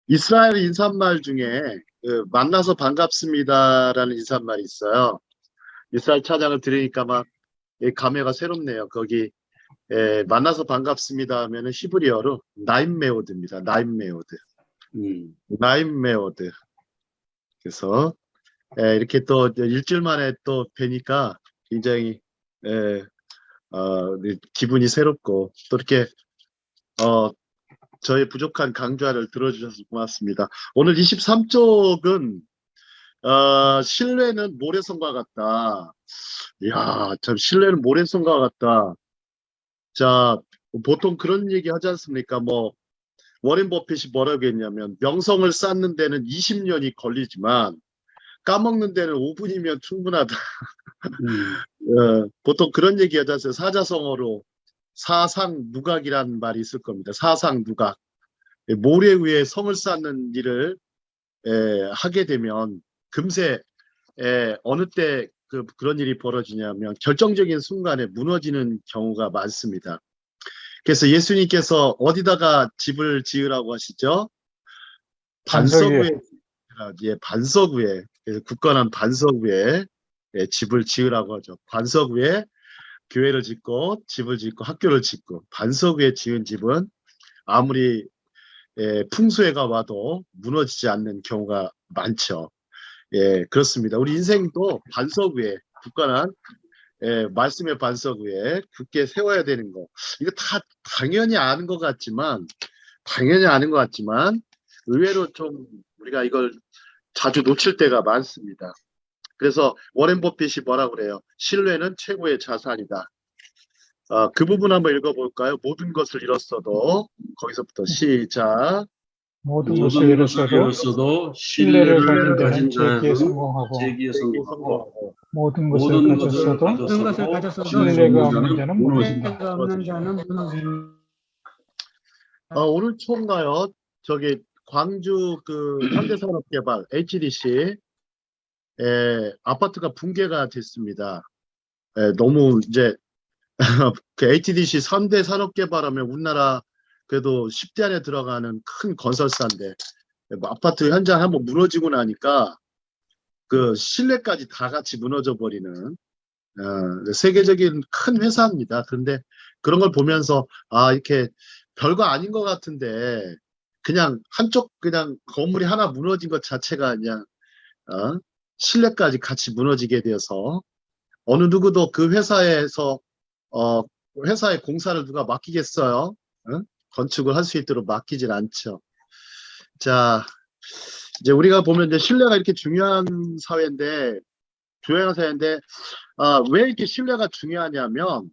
이스라엘 인사말 중에 그 만나서 반갑습니다라는 인사말이 있어요. 이스라엘 찬양을 들으니까 막 감회가 새롭네요. 거기 만나서 반갑습니다 하면은 히브리어로 나임메오드입니다. 나임메오드. 나임메오드. 그래서 이렇게 또 일주일 만에 또 뵈니까 굉장히 기분이 새롭고 또 이렇게 저의 부족한 강좌를 들어주셔서 고맙습니다. 오늘 23쪽은 신뢰는 모래성과 같다. 이야, 참 신뢰는 모래성과 같다. 자, 보통 그런 얘기 하지 않습니까? 뭐 워렌 버핏이 뭐라고 했냐면 명성을 쌓는 데는 20년이 걸리지만 까먹는 데는 5분이면 충분하다. 보통 그런 얘기 하지 않습니까? 사자성어로 사상누각이라는 말이 있을 겁니다. 사상누각. 모래 위에 성을 쌓는 일을 하게 되면 금세 어느 때 그런 일이 벌어지냐면 결정적인 순간에 무너지는 경우가 많습니다. 그래서 예수님께서 어디다가 집을 지으라고 하시죠? 반석 위에, 반석 위에, 굳건한 반석 위에 집을 지으라고 하죠. 반석 위에 교회를 짓고 집을 짓고 학교를 짓고 반석 위에 지은 집은 아무리 풍수해가 와도 무너지지 않는 경우가 많죠. 예, 그렇습니다. 우리 인생도 반석 위에 굳건한 말씀의 반석 위에 굳게 세워야 되는 거. 이거 다 당연히 아는 것 같지만 의외로 좀 우리가 이걸 자주 놓칠 때가 많습니다. 그래서 워렌 버핏이 뭐라고 그래요? 신뢰는 최고의 자산이다. 그 부분 한번 읽어볼까요? 모든 것을 잃었어도 거기서부터 시작. 모든 것을 잃었어도 신뢰를 가진 자는 재기에 성공하고 모든 것을 가졌어도 신뢰가 없는 자는 무너진다. 오늘 총가요. 저기 광주 현대산업개발 HDC 아파트가 붕괴가 됐습니다. 너무 이제 그 HDC 현대산업개발하면 우리나라 그래도 10대 안에 들어가는 큰 건설사인데 뭐 아파트 현장 한번 무너지고 나니까 그 신뢰까지 다 같이 무너져 버리는 세계적인 큰 회사입니다. 그런데 그런 걸 보면서 이렇게 별거 아닌 것 같은데 그냥 한쪽 그냥 건물이 하나 무너진 것 자체가 그냥 신뢰까지 같이 무너지게 되어서 어느 누구도 그 회사에서 회사의 공사를 누가 맡기겠어요? 건축을 할 수 있도록 맡기질 않죠. 자, 이제 우리가 보면 이제 신뢰가 이렇게 중요한 사회인데 왜 이렇게 신뢰가 중요하냐면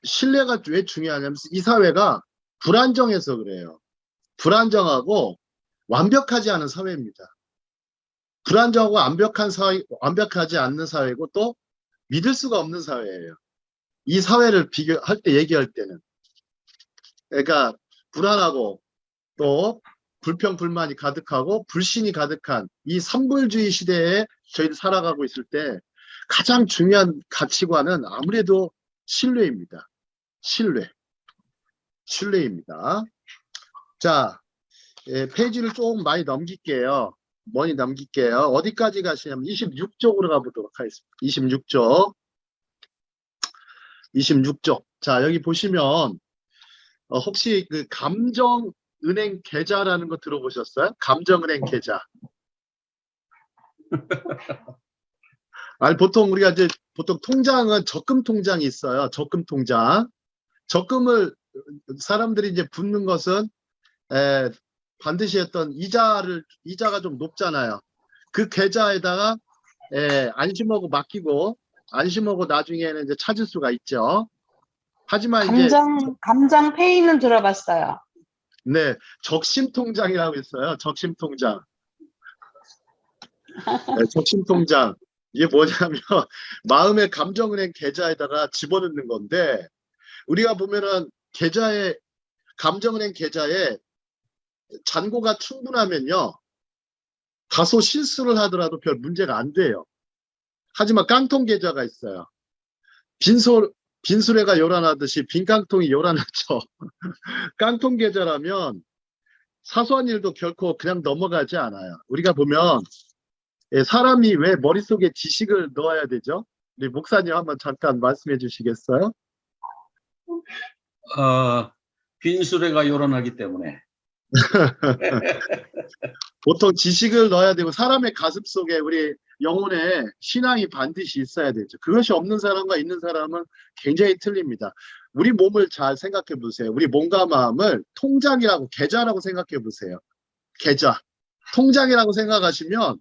신뢰가 왜 중요하냐면 이 사회가 불안정해서 그래요. 불안정하고 완벽하지 않은 사회입니다. 불안정하고 완벽하지 않는 사회고 또 믿을 수가 없는 사회예요. 이 사회를 얘기할 때는. 그러니까 불안하고 또 불평불만이 가득하고 불신이 가득한 이 산불주의 시대에 저희들 살아가고 있을 때 가장 중요한 가치관은 아무래도 신뢰입니다. 신뢰입니다. 자, 페이지를 조금 많이 넘길게요. 어디까지 가시냐면 26쪽으로 가보도록 하겠습니다. 26쪽. 자, 여기 보시면 혹시 그 감정은행 계좌라는 거 들어보셨어요? 감정은행 계좌. 보통 우리가 이제 통장은 적금 통장이 있어요. 적금 통장. 적금을 사람들이 이제 붓는 것은 반드시 이자가 좀 높잖아요. 그 계좌에다가 안심하고 맡기고 안심하고 나중에는 이제 찾을 수가 있죠. 하지만 감정페이는 들어봤어요. 네, 적심통장이라고 있어요. 적심통장. 적심통장. 이게 뭐냐면 마음의 감정은행 계좌에다가 집어넣는 건데 우리가 보면은 감정은행 계좌에 잔고가 충분하면요. 다소 실수를 하더라도 별 문제가 안 돼요. 하지만 깡통 계좌가 있어요. 빈수레가 요란하듯이 빈 깡통이 요란하죠. 깡통 계좌라면 사소한 일도 결코 그냥 넘어가지 않아요. 우리가 보면 사람이 왜 머릿속에 지식을 넣어야 되죠? 우리 목사님 한번 잠깐 말씀해 주시겠어요? 빈수레가 요란하기 때문에. 보통 지식을 넣어야 되고 사람의 가슴 속에 우리 영혼에 신앙이 반드시 있어야 되죠. 그것이 없는 사람과 있는 사람은 굉장히 틀립니다. 우리 몸을 잘 생각해 보세요. 우리 몸과 마음을 통장이라고 계좌라고 생각해 보세요. 계좌. 통장이라고 생각하시면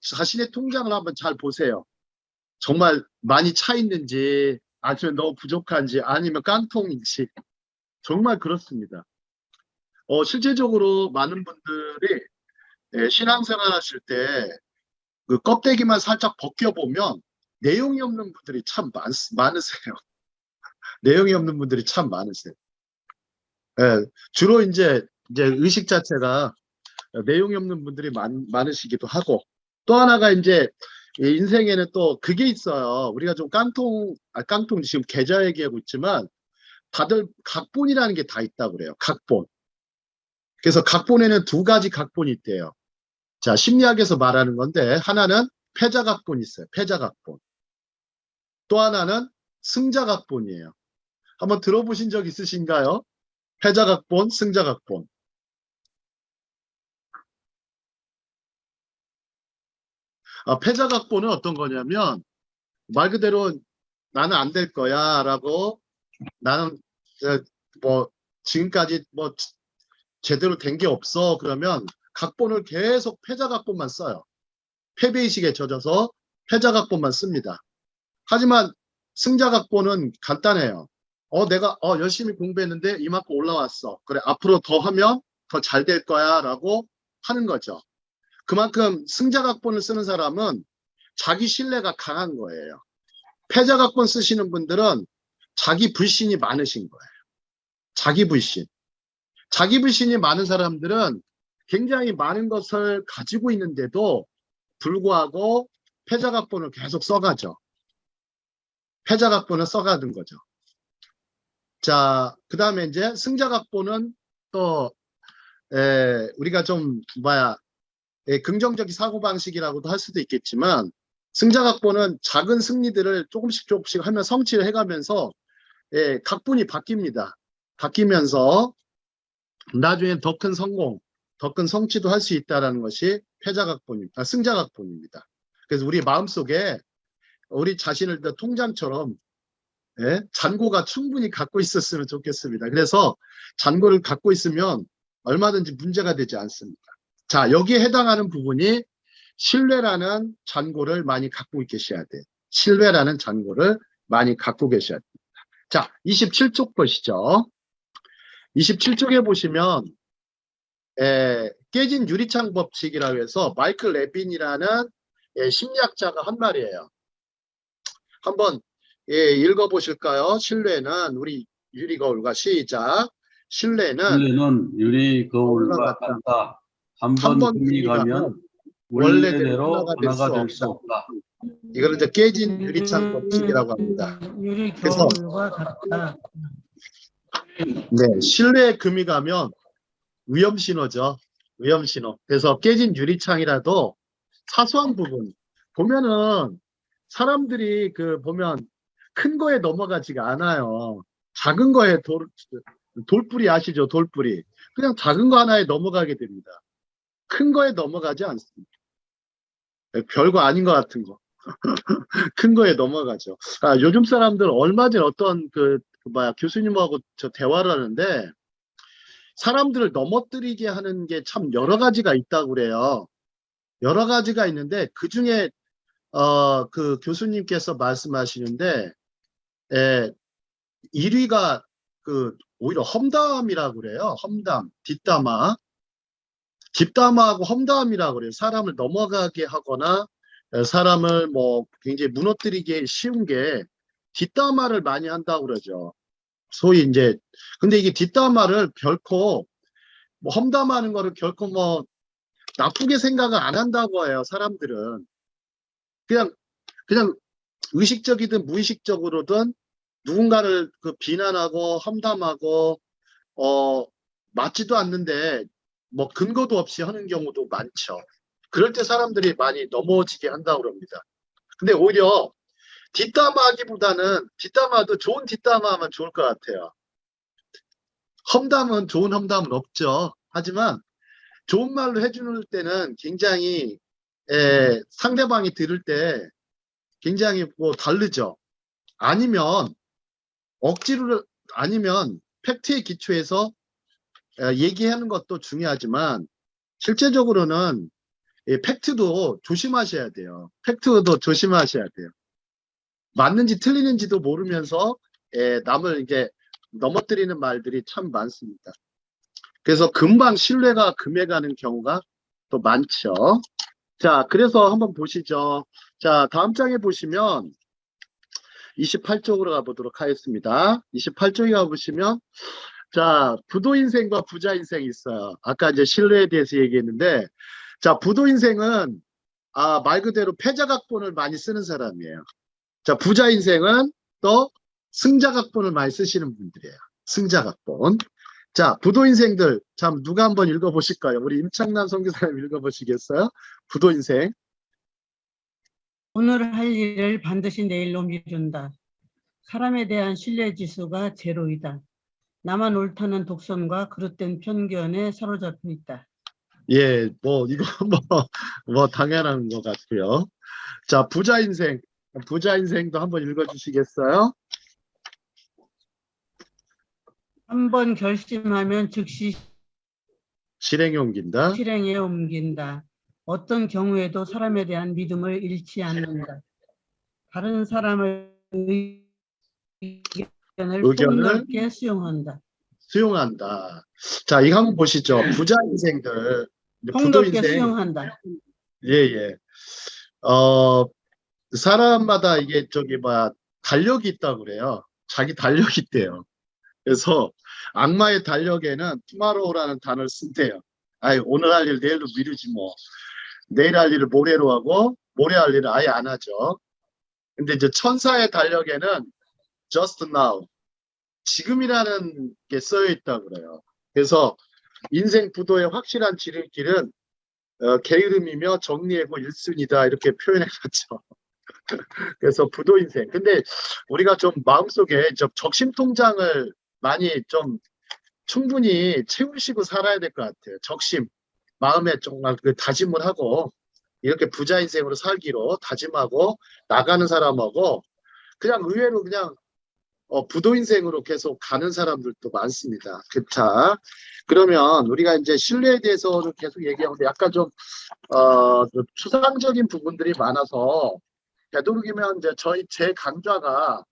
자신의 통장을 한번 잘 보세요. 정말 많이 차 있는지 아주 너무 부족한지 아니면 깡통인지 정말 그렇습니다. 실제적으로 많은 분들이 신앙생활 하실 때 그 껍데기만 살짝 벗겨보면 내용이 없는 분들이 참 많으세요. 내용이 없는 분들이 참 많으세요. 주로 이제 의식 자체가 내용이 없는 분들이 많으시기도 하고, 또 하나가 이제 인생에는 또 그게 있어요. 우리가 좀 깡통 지금 계좌 얘기하고 있지만 다들 각본이라는 게 다 있다고 그래요. 각본. 그래서 각본에는 두 가지 각본이 있대요. 자, 심리학에서 말하는 건데 하나는 패자각본이 있어요. 패자각본. 또 하나는 승자각본이에요. 한번 들어보신 적 있으신가요? 패자각본, 승자각본. 패자각본은 어떤 거냐면 말 그대로 나는 안 될 거야 라고, 나는 뭐 지금까지 뭐 제대로 된 게 없어 그러면 각본을 계속 패자각본만 써요. 패배의식에 젖어서 패자각본만 씁니다. 하지만 승자각본은 간단해요. 내가 열심히 공부했는데 이만큼 올라왔어. 그래, 앞으로 더 하면 더 잘 될 거야 라고 하는 거죠. 그만큼 승자각본을 쓰는 사람은 자기 신뢰가 강한 거예요. 패자각본 쓰시는 분들은 자기 불신이 많으신 거예요. 자기 불신. 자기 불신이 많은 사람들은 굉장히 많은 것을 가지고 있는데도 불구하고 패자각본을 계속 써가죠. 패자각본을 써가는 거죠. 자, 그 다음에 이제 승자각본은 또 우리가 좀 긍정적인 사고방식이라고도 할 수도 있겠지만, 승자각본은 작은 승리들을 조금씩 하면 성취를 해가면서 각본이 바뀝니다. 바뀌면서 나중에 더 큰 성공, 더 큰 성취도 할 수 있다는 것이 패자각본입니다. 승자각본입니다. 그래서 우리 마음속에 우리 자신을 통장처럼 잔고가 충분히 갖고 있었으면 좋겠습니다. 그래서 잔고를 갖고 있으면 얼마든지 문제가 되지 않습니다. 자, 여기에 해당하는 부분이 신뢰라는 잔고를 많이 갖고 계셔야 돼요. 신뢰라는 잔고를 많이 갖고 계셔야 됩니다. 자, 27쪽 보시죠. 27쪽에 보시면 깨진 유리창 법칙이라고 해서 마이클 레빈이라는 심리학자가 한 말이에요. 한번 읽어보실까요? 신뢰는 우리 유리 거울과 시작. 신뢰는 유리 거울과 같다. 한번 금이 가면 원래대로 하나가 될 수 없다. 이걸 이제 깨진 유리창 법칙이라고 합니다. 유리 그래서 거울과 같다. 네, 신뢰에 금이 가면 위험 신호죠. 위험 신호. 그래서 깨진 유리창이라도 사소한 부분 보면은 사람들이 보면 큰 거에 넘어가지가 않아요. 작은 거에 돌뿌리 아시죠? 돌뿌리. 그냥 작은 거 하나에 넘어가게 됩니다. 큰 거에 넘어가지 않습니다. 별거 아닌 것 같은 거. 큰 거에 넘어가죠. 요즘 사람들 얼마 전에 어떤 교수님하고 저 대화를 하는데 사람들을 넘어뜨리게 하는 게 참 여러 가지가 있다고 그래요. 여러 가지가 있는데 그 중에 그 교수님께서 말씀하시는데 1위가 오히려 험담이라고 그래요. 험담, 뒷담화하고 험담이라고 그래요. 사람을 넘어가게 하거나 사람을 뭐 굉장히 무너뜨리기 쉬운 게 뒷담화를 많이 한다고 그러죠. 소위 이제 근데 이게 뒷담화를 결코 뭐 험담하는 거를 결코 뭐 나쁘게 생각을 안 한다고 해요. 사람들은 그냥 의식적이든 무의식적으로든 누군가를 그 비난하고 험담하고 맞지도 않는데 뭐 근거도 없이 하는 경우도 많죠. 그럴 때 사람들이 많이 넘어지게 한다고 그럽니다. 근데 오히려 뒷담화하기보다는 뒷담화도 좋은 뒷담화하면 좋을 것 같아요. 험담은 좋은 험담은 없죠. 하지만 좋은 말로 해주는 때는 굉장히 상대방이 들을 때 굉장히 뭐 다르죠. 아니면 억지로 아니면 팩트에 기초해서 얘기하는 것도 중요하지만 실제적으로는 팩트도 조심하셔야 돼요. 팩트도 조심하셔야 돼요. 맞는지 틀리는지도 모르면서 남을 이제 넘어뜨리는 말들이 참 많습니다. 그래서 금방 신뢰가 금해가는 경우가 또 많죠. 자, 그래서 한번 보시죠. 자, 다음 장에 보시면 28쪽으로 가보도록 하겠습니다. 28쪽에 가보시면 자, 부도 인생과 부자 인생이 있어요. 아까 이제 신뢰에 대해서 얘기했는데 자, 부도 인생은 말 그대로 패자각본을 많이 쓰는 사람이에요. 자, 부자 인생은 또 승자각본을 많이 쓰시는 분들이에요. 승자각본. 자, 부도 인생들 참 누가 한번 읽어보실까요? 우리 임창남 선교사님 읽어보시겠어요? 부도 인생. 오늘 할 일을 반드시 내일로 미룬다. 사람에 대한 신뢰 지수가 제로이다. 나만 옳다는 독선과 그릇된 편견에 사로잡혀 있다. 예, 뭐 이거 뭐 당연한 것 같고요. 자, 부자 인생도 한번 읽어주시겠어요? 한번 결심하면 즉시 실행에 옮긴다. 실행에 옮긴다. 어떤 경우에도 사람에 대한 믿음을 잃지 않는다. 다른 사람의 의견을 폭넓게 수용한다. 자, 이거 한번 보시죠. 부자 인생들, 부도 폭넓게 인생. 수용한다. 예. 사람마다 이게 달력이 있다고 그래요. 자기 달력이 있대요. 그래서 악마의 달력에는 tomorrow라는 단어를 쓴대요. 오늘 할 일 내일로 미루지 뭐. 내일 할 일을 모레로 하고 모레 할 일을 아예 안 하죠. 근데 이제 천사의 달력에는 just now, 지금이라는 게 쓰여 있다고 그래요. 그래서 인생 부도의 확실한 지름길은 게으름이며 정리하고 일순이다 이렇게 표현해놨죠. 그래서 부도 인생. 근데 우리가 좀 마음속에 적심 통장을 많이 좀 충분히 채우시고 살아야 될 것 같아요. 적심. 마음에 정말 그 다짐을 하고 이렇게 부자 인생으로 살기로 다짐하고 나가는 사람하고 그냥 의외로 그냥 부도 인생으로 계속 가는 사람들도 많습니다. 자, 그러면 우리가 이제 신뢰에 대해서는 계속 얘기하는데 약간 좀 추상적인 부분들이 많아서 되도록이면 이제 제 강좌가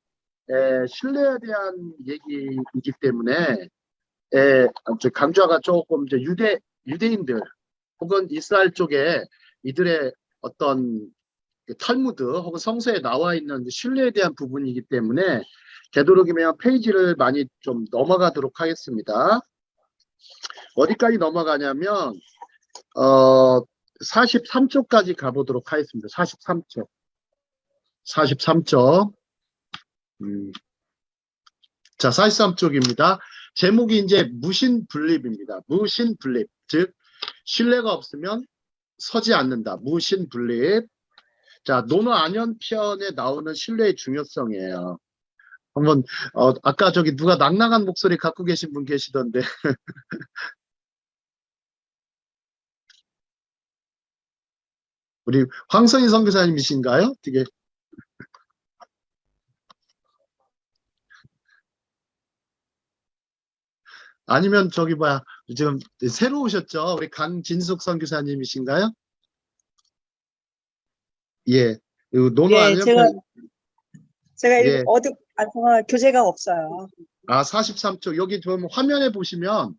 신뢰에 대한 얘기이기 때문에 강좌가 조금 이제 유대인들 혹은 이스라엘 쪽에 이들의 어떤 탈무드 혹은 성서에 나와 있는 신뢰에 대한 부분이기 때문에 되도록이면 페이지를 많이 좀 넘어가도록 하겠습니다. 어디까지 넘어가냐면 43쪽까지 가보도록 하겠습니다. 43쪽. 43쪽. 자, 43쪽입니다. 제목이 이제 무신분립입니다. 무신분립. 즉 신뢰가 없으면 서지 않는다. 무신분립. 자, 논어 안연편에 나오는 신뢰의 중요성이에요. 한번 아까 누가 낭낭한 목소리 갖고 계신 분 계시던데. 우리 황선희 선교사님이신가요? 되게 아니면 지금 새로 오셨죠? 우리 강진숙 선교사님이신가요? 예. 논어 안연편. 제가 예. 정말 교재가 없어요. 43쪽 여기 보면 화면에 보시면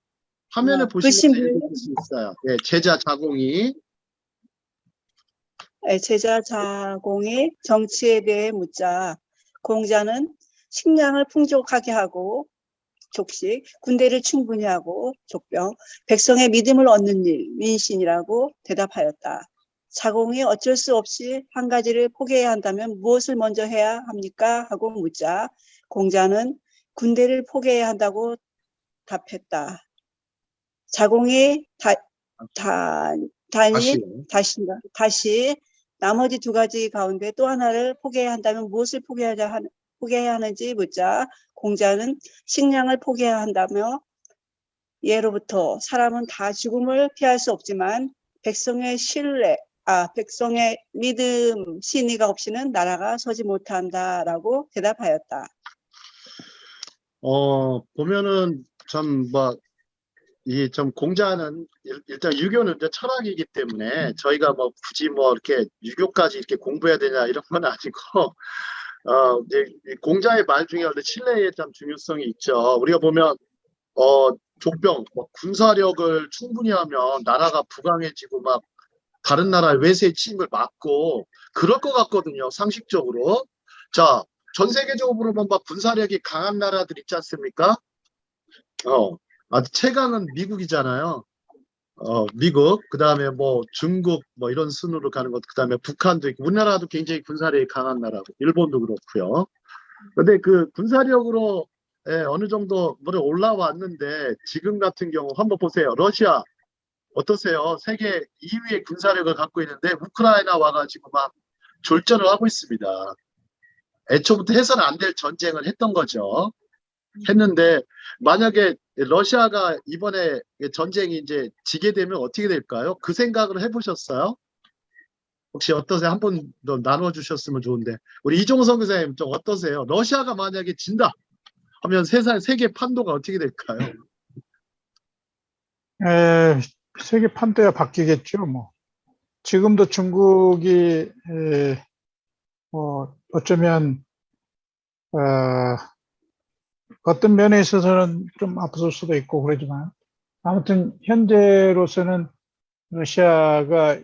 글씨 읽을 수 있어요. 예, 제자 자공이. 네, 제자 자공이 정치에 대해 묻자 공자는 식량을 풍족하게 하고 족식, 군대를 충분히 하고 족병, 백성의 믿음을 얻는 일, 민신이라고 대답하였다. 자공이 어쩔 수 없이 한 가지를 포기해야 한다면 무엇을 먼저 해야 합니까? 하고 묻자 공자는 군대를 포기해야 한다고 답했다. 자공이 다시 나머지 두 가지 가운데 또 하나를 포기해야 한다면 무엇을 포기해야 하는지 묻자 공자는 식량을 포기해야 한다며 예로부터 사람은 다 죽음을 피할 수 없지만 백성의 믿음, 신의가 없이는 나라가 서지 못한다라고 대답하였다. 보면은 참 이 좀 공자는 일단 유교는 이제 철학이기 때문에 저희가 뭐 굳이 뭐 이렇게 유교까지 이렇게 공부해야 되냐 이런 건 아니고 이제 이 공자의 말 중에 원래 신뢰의 참 중요성이 있죠. 우리가 보면 족병, 군사력을 충분히 하면 나라가 부강해지고 막 다른 나라의 외세의 침입을 막고 그럴 것 같거든요. 상식적으로. 자, 전 세계적으로 보면 막 군사력이 강한 나라들 있지 않습니까? 아주 최강은 미국이잖아요. 미국, 그 다음에 뭐 중국, 뭐 이런 순으로 가는 것, 그 다음에 북한도 있고, 우리나라도 굉장히 군사력이 강한 나라고, 일본도 그렇고요. 근데 그 군사력으로 어느 정도 올라왔는데, 지금 같은 경우 한번 보세요. 러시아, 어떠세요? 세계 2위의 군사력을 갖고 있는데, 우크라이나 와가지고 막 졸전을 하고 있습니다. 애초부터 해서는 안 될 전쟁을 했던 거죠. 했는데 만약에 러시아가 이번에 전쟁이 이제 지게 되면 어떻게 될까요? 그 생각을 해보셨어요? 혹시 어떠세요? 한 번 더 나눠주셨으면 좋은데 우리 이종성 교수님 좀 어떠세요? 러시아가 만약에 진다 하면 세계 판도가 어떻게 될까요? 세계 판도야 바뀌겠죠. 뭐 지금도 중국이 어쩌면 어떤 면에 있어서는 좀 앞설 수도 있고 그러지만 아무튼 현재로서는 러시아가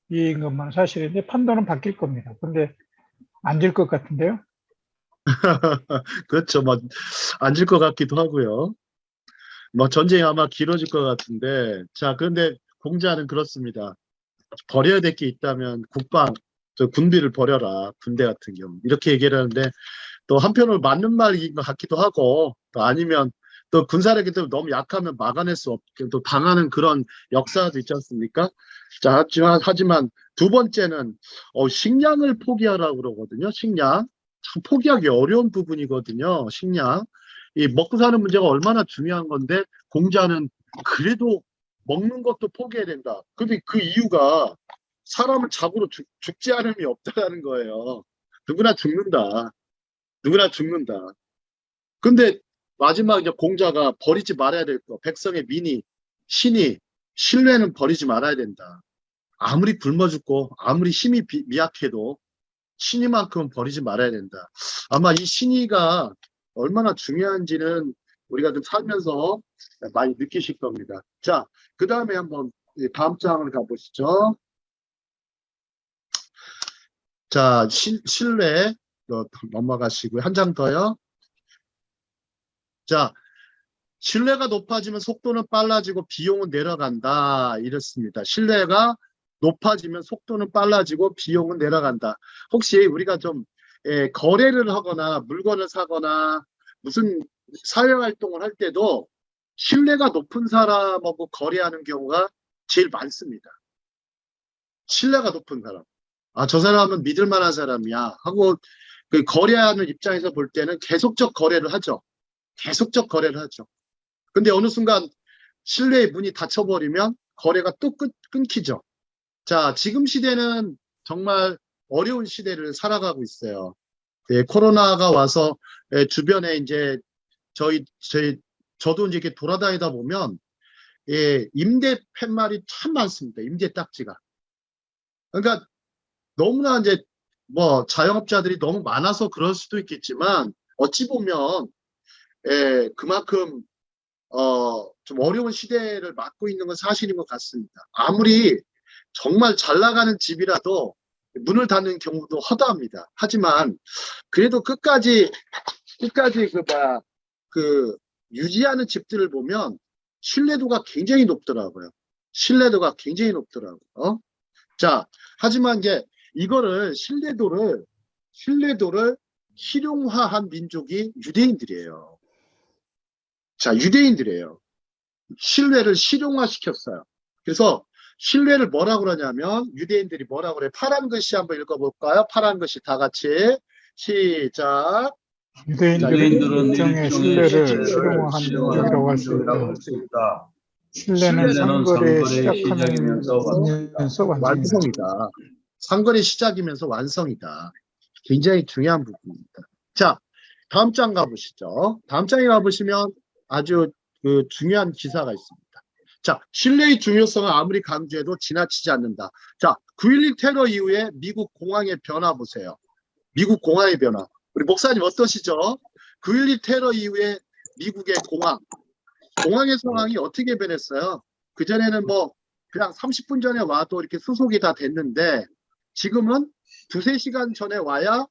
이인 것만 사실인데 판도는 바뀔 겁니다. 그런데 안 질 것 같은데요? 그렇죠. 뭐 안 질 것 같기도 하고요. 뭐 전쟁이 아마 길어질 것 같은데 자 그런데 공자는 그렇습니다. 버려야 될 게 있다면 군비를 버려라. 군대 같은 경우 이렇게 얘기를 하는데 또 한편으로 맞는 말인 것 같기도 하고 또 아니면 또 군사력이 또 너무 약하면 막아낼 수 없게 또 당하는 그런 역사도 있지 않습니까? 자, 하지만 두 번째는 식량을 포기하라고 그러거든요. 식량. 참 포기하기 어려운 부분이거든요. 식량. 이 먹고 사는 문제가 얼마나 중요한 건데 공자는 그래도 먹는 것도 포기해야 된다. 근데 그 이유가 사람은 자고로 죽지 않음이 없다라는 거예요. 누구나 죽는다. 누구나 죽는다. 근데 마지막 이제 공자가 버리지 말아야 될 거. 백성의 민의, 신의, 신뢰는 버리지 말아야 된다. 아무리 굶어 죽고 아무리 힘이 미약해도 신의만큼은 버리지 말아야 된다. 아마 이 신의가 얼마나 중요한지는 우리가 좀 살면서 많이 느끼실 겁니다. 자, 그 다음에 한번 다음 장을 가보시죠. 자, 신뢰 넘어가시고요. 한 장 더요. 자, 신뢰가 높아지면 속도는 빨라지고 비용은 내려간다. 이렇습니다. 신뢰가 높아지면 속도는 빨라지고 비용은 내려간다. 혹시 우리가 좀 거래를 하거나 물건을 사거나 무슨 사회활동을 할 때도 신뢰가 높은 사람하고 거래하는 경우가 제일 많습니다. 신뢰가 높은 사람. 저 사람은 믿을 만한 사람이야 하고 그 거래하는 입장에서 볼 때는 계속적 거래를 하죠. 계속적 거래를 하죠. 근데 어느 순간 신뢰의 문이 닫혀버리면 거래가 또 끊기죠. 자, 지금 시대는 정말 어려운 시대를 살아가고 있어요. 코로나가 와서 주변에 이제 저도 이제 이렇게 돌아다니다 보면 임대 팻말이 참 많습니다. 임대 딱지가. 그러니까 너무나 이제 뭐 자영업자들이 너무 많아서 그럴 수도 있겠지만 어찌 보면 그만큼 좀 어려운 시대를 맞고 있는 건 사실인 것 같습니다. 아무리 정말 잘 나가는 집이라도 문을 닫는 경우도 허다합니다. 하지만 그래도 끝까지 유지하는 집들을 보면 신뢰도가 굉장히 높더라고요. 신뢰도가 굉장히 높더라고요. 자, 하지만 이제 이거를 신뢰도를 실용화한 민족이 유대인들이에요. 자, 유대인들이에요. 신뢰를 실용화시켰어요. 그래서 신뢰를 뭐라고 그러냐면 유대인들이 뭐라고 그래? 파란 글씨 한번 읽어볼까요? 파란 글씨 다 같이 시작. 유대인들은 일종의 신뢰를 실용화한 실용화한 민족이라고 할 수 민족이라고 있다. 할 수 있다. 신뢰는 상거래의 시작하면서 시작하면서 완성이다. 완성이다. 상거래 시작이면서 완성이다. 굉장히 중요한 부분입니다. 자, 다음 장 가보시죠. 다음 장에 가보시면 아주 중요한 기사가 있습니다. 자, 신뢰의 중요성을 아무리 강조해도 지나치지 않는다. 자, 9.11 테러 이후에 미국 공항의 변화 보세요. 미국 공항의 변화. 우리 목사님 어떠시죠? 9.11 테러 이후에 미국의 공항의 상황이 어떻게 변했어요? 그전에는 뭐 그냥 30분 전에 와도 이렇게 수속이 다 됐는데 지금은 2-3시간 전에 와야